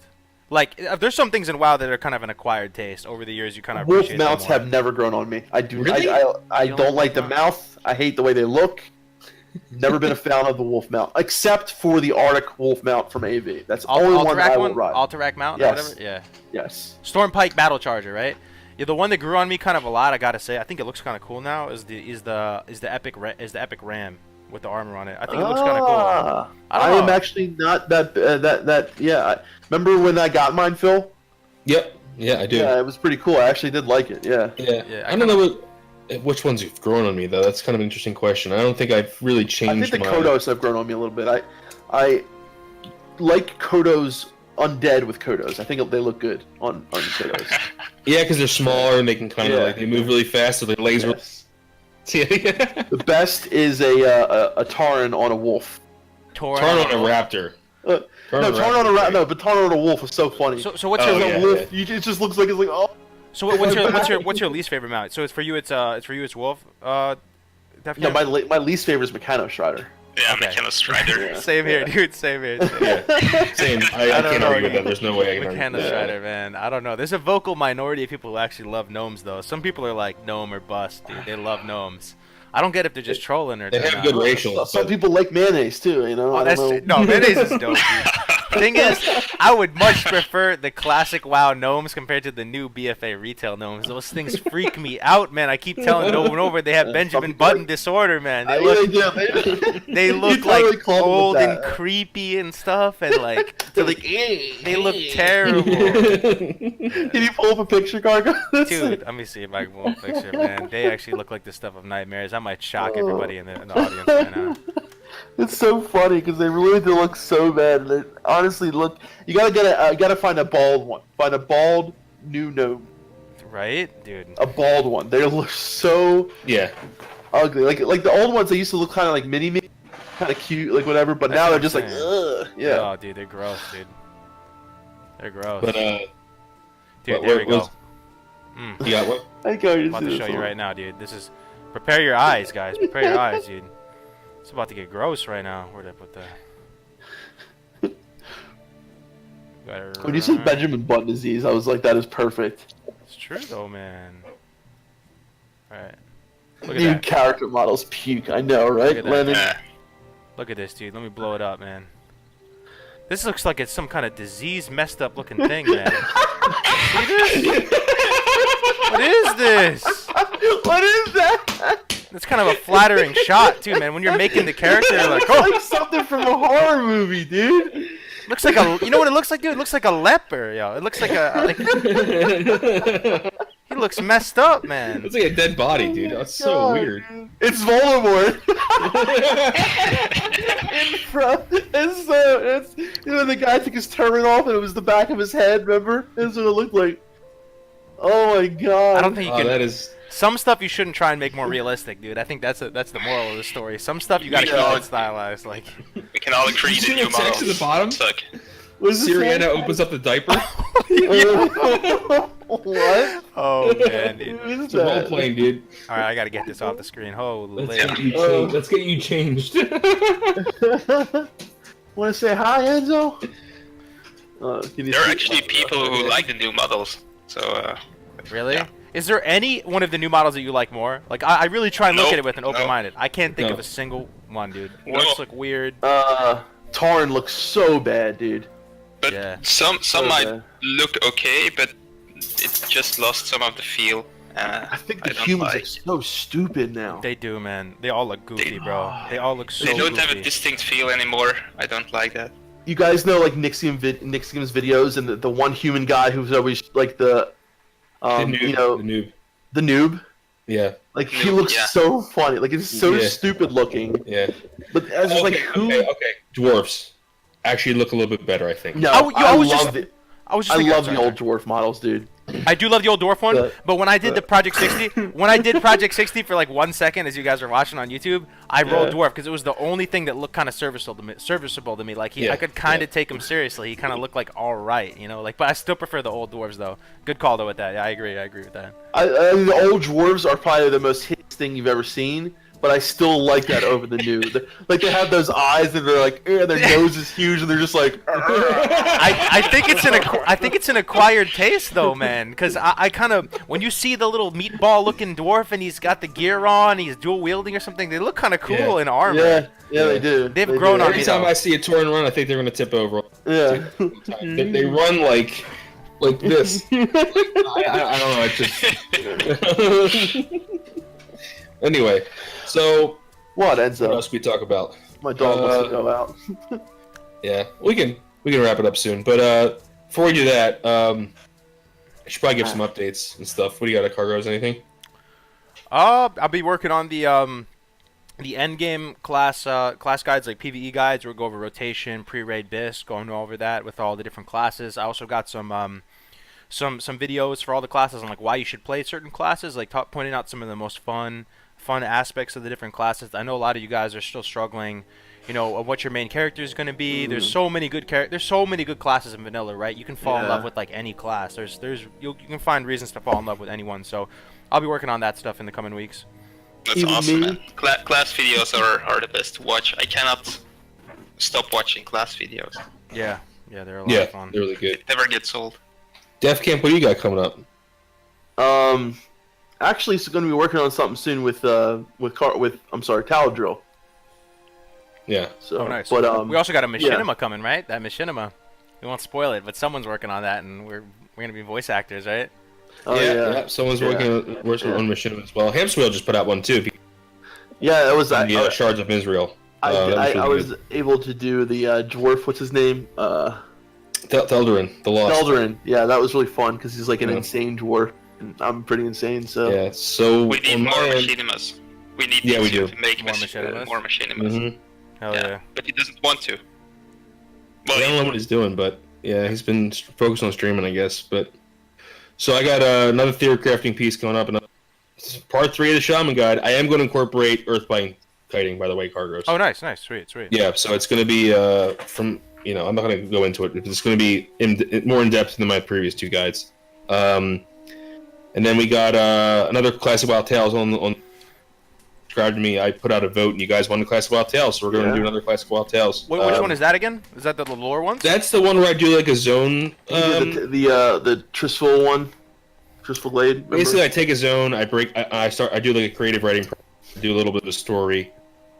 Like, there's some things in WoW that are kind of an acquired taste. Over the years, you kind of appreciate Wolf mounts them more. have never grown on me. I do. Really? I don't like the mouth. I hate the way they look. Never been a fan of the wolf mount, except for the Arctic wolf mount from AV. That's the only one that I will ride. Alterac mount, Yes. or whatever. Yeah. Yes. Stormpike Battle Charger, right? Yeah, the one that grew on me kind of a lot. I gotta say, I think it looks kind of cool now. Is the epic ram with the armor on it? I think it looks kind of cool. I am actually not that. Yeah. Remember when I got mine, Phil? Yep. Yeah, I do. Yeah, it was pretty cool. I actually did like it. Yeah. Yeah. I don't know which ones have grown on me though. That's kind of an interesting question. I don't think I've really changed. I think the Kodos have grown on me a little bit. I like Kodos undead with Kodos. I think they look good on Kodos. Yeah, because they're smaller and they can kind of they move really fast, so their legs are. The best is a Tauren on a wolf. Tauren on a raptor. No, Tauren on a raptor. No, but Tauren on a wolf is so funny. So what's a your wolf? Yeah. It just looks like it's like oh. So what's your least favorite mount? So it's for you it's wolf. Defcamp? No, my least favorite is Mechanos Strider. Yeah, okay. Mechanos Strider. Yeah. Same here, dude. Same here. Same. I can't argue with that. There's no way I can argue with that. Mechanos Strider, man. I don't know. There's a vocal minority of people who actually love gnomes, though. Some people are like gnome or bust, dude. They love gnomes. I don't get if they're just trolling or. They have good racial. Some people like mayonnaise too, you know. No, mayonnaise is dope. The thing is, I would much prefer the classic WoW gnomes compared to the new BFA retail gnomes. Those things freak me out, man. I keep telling over and over they have Benjamin Button disorder, man. They look like old and creepy and stuff, and like they look terrible. Can you pull up a picture, Kargoz? Dude, let me see if I can pull up a picture, man. They actually look like the stuff of nightmares. I might shock everybody in the audience right now. It's so funny because they really do look so bad. They honestly look. You gotta find a bald one. Find a bald new gnome. Right, dude. A bald one. They look so ugly. Like the old ones, they used to look kind of like mini, kind of cute, like whatever. But now they're just like, ugh. Yeah. Oh, dude, they're gross, dude. They're gross. But dude, there we go. You got what? I'm about to show you right now, dude. This is. Prepare your eyes, guys. Prepare your eyes, dude. It's about to get gross right now. Where'd I put that? When you said Benjamin Button disease, I was like, that is perfect. It's true, though, man. Alright. Look at New that. character models puke. I know, right? Look at this, dude. Let me blow it up, man. This looks like it's some kind of disease, messed up looking thing, man. See this? What is this? What is that? It's kind of a flattering shot, too, man. When you're making the character, you're like, oh, like something from a horror movie, dude. Looks like a. You know what it looks like, dude? It looks like a leper, yo. It looks like a. He looks messed up, man. It's like a dead body, dude. That's so weird. Dude. It's Voldemort. In front. It's you know the guy took his turban off and it was the back of his head. Remember? That's what it looked like. Oh my god. I don't think you can. That is. Some stuff you shouldn't try and make more realistic, dude. I think that's the moral of the story. Some stuff you gotta keep it stylized, like. We can all agree that new models to the bottom. suck. Siriana opens up the diaper. What? Oh man, dude. It's a role playing, dude. All right, I gotta get this off the screen. Holy. Let's get you changed. Want to say hi, Enzo? There are actually people who like the new models, so. Really? Yeah. Is there any one of the new models that you like more? Like, I really try and look at it with an open-minded. I can't think of a single one, dude. Orcs look weird. Tauren looks so bad, dude. But some might look okay, but it just lost some of the feel. I think the humans are so stupid now. They do, man. They all look goofy, bro. They all look so They don't goofy. have a distinct feel anymore. I don't like that. You guys know, like, Nixium's videos and the one human guy who's always, like, the noob, you know, the noob. Yeah. Like he looks so funny. Like it's so stupid looking. Yeah. But I was just like, who? Okay. Dwarves actually look a little bit better, I think. No, I love the old dwarf models, dude. I do love the old dwarf one, but when I did the Project 60, for like 1 second, as you guys are watching on YouTube, I rolled dwarf because it was the only thing that looked kind of serviceable to me. Like I could kind of take him seriously. He kind of looked like all right, you know. Like, but I still prefer the old dwarves though. Good call though with that. Yeah, I agree with that. The old dwarves are probably the most hideous thing you've ever seen. But I still like that over the new. Like they have those eyes and they're like, their nose is huge and they're just like. I think it's an acquired taste though, man. Because I kind of when you see the little meatball looking dwarf and he's got the gear on, he's dual wielding or something. They look kind of cool in armor. Yeah, they do. They've grown on me. Every time I see a Tauren run, I think they're gonna tip over. Yeah. They run like this. I don't know. It's just. Anyway, so what Enzo? What else we talk about? My dog wants to go out. Yeah, we can wrap it up soon. But before we do that, I should probably give some updates and stuff. What do you got at Kargoz? Anything? I'll be working on the end game class guides, like PvE guides. We'll go over rotation, pre-raid bis, going over that with all the different classes. I also got some videos for all the classes on like why you should play certain classes, like pointing out some of the most fun fun aspects of the different classes. I know a lot of you guys are still struggling, you know, of what your main character is going to be. There's so many good there's so many good classes in vanilla, right? You can fall in love with like any class. You can find reasons to fall in love with anyone. So I'll be working on that stuff in the coming weeks. That's Even awesome, me? man. Class videos are the best to watch. I cannot stop watching class videos. Yeah, they're a lot of fun. They're really good. It never gets old. Defcamp, what do you got coming up? Actually, it's going to be working on something soon with Taladrill. Yeah. So, Oh, nice. But we also got a machinima coming, right? That machinima. We won't spoil it, but someone's working on that, and we're gonna be voice actors, right? Oh, yeah. Someone's working on Machinima as well. Hamswheel just put out one too. Yeah, that was Shards of Israel. I was able to do the dwarf. What's his name? Melderon, the Lost. Melderon. Yeah, that was really fun because he's like an insane dwarf, and I'm pretty insane. So yeah. So we need more machinimas. We need we do. to make More more machinimas. Mm-hmm. Hell yeah. But he doesn't want to. Well, I don't know what he's doing, but yeah, he's been focused on streaming, I guess. But so I got another theory crafting piece coming up, and part 3 of the Shaman Guide. I am going to incorporate earthbind kiting, by the way, Kargoz. Oh, nice, sweet. Yeah, so it's going to be from I'm not going to go into it. It's going to be more in depth than my previous 2 guides. And then we got another Classic Wild Tales on. Subscribe to me. I put out a vote, and you guys wanted Classic Wild Tales, so we're going to do another Classic Wild Tales. Which one is that again? Is that the lore one? That's the one where I do like a zone. The Tristful one, Tristful Glade. Remember? Basically, I take a zone, I do like a creative writing, do a little bit of a story,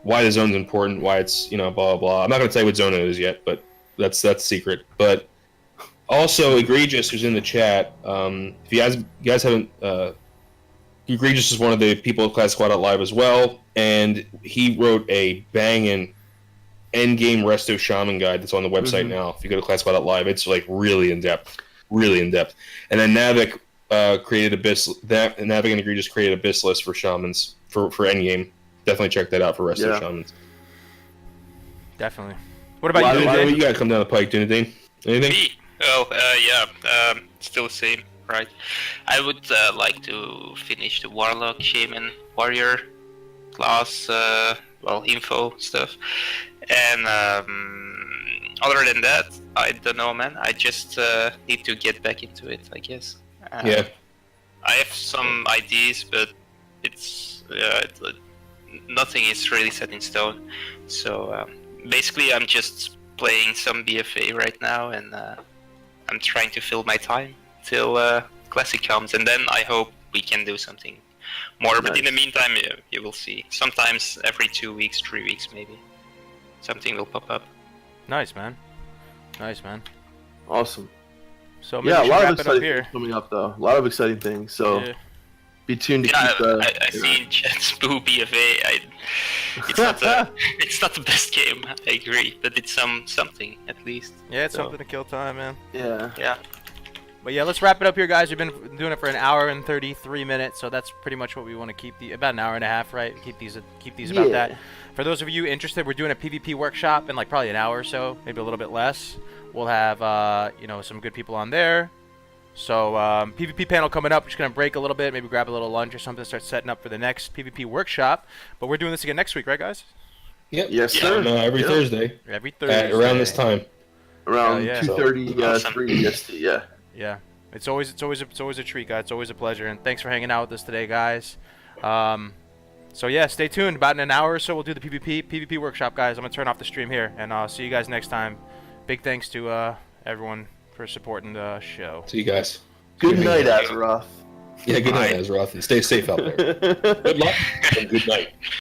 why the zone's important, why it's blah blah blah. I'm not going to tell you what zone it is yet, but that's secret. But also, Egregious, who's in the chat, if you guys haven't. Egregious is one of the people at Classic Squad Live as well, and he wrote a banging endgame resto shaman guide that's on the website now. If you go to Classic Squad Live, it's like really in depth. And then Navik created Navik and Egregious created Abyss list for shamans for endgame. Definitely check that out for resto shamans. Definitely. What about you? What you got come down the pike, Dunedain? Anything? Me? Oh, still the same. Right. I would like to finish the Warlock, Shaman, Warrior class, info stuff. And other than that, I don't know, man. I just need to get back into it, I guess. I have some ideas, but it's nothing is really set in stone. So basically, I'm just playing some BFA right now, and I'm trying to fill my time till Classic comes, and then I hope we can do something more. Nice. But in the meantime, you will see. Sometimes every 2 weeks, 3 weeks, maybe something will pop up. Nice, man. Awesome. So maybe a lot of exciting things coming up, though. A lot of exciting things. So be tuned to keep. I see in chat Boo BFA. It's not the best game. I agree, but it's something at least. Yeah, it's something to kill time, man. Yeah. But yeah, let's wrap it up here, guys. We've been doing it for an hour and 33 minutes, so that's pretty much what we want to keep. About an hour and a half, right? Keep these about that. For those of you interested, we're doing a PvP workshop in like probably an hour or so, maybe a little bit less. We'll have some good people on there. So PvP panel coming up. We're just gonna break a little bit, maybe grab a little lunch or something, start setting up for the next PvP workshop. But we're doing this again next week, right, guys? Yep. Yes, sir. Every Thursday. Every Thursday. Around this time. Around 2:30, 3 EST. Yeah. Yeah, it's always a treat, guys. It's always a pleasure, and thanks for hanging out with us today, guys. So yeah, stay tuned. About in an hour or so, we'll do the PvP workshop, guys. I'm gonna turn off the stream here, and I'll see you guys next time. Big thanks to everyone for supporting the show. See you guys. Good night, Azeroth. Yeah, good night, Azeroth, and stay safe out there. Good luck and good night.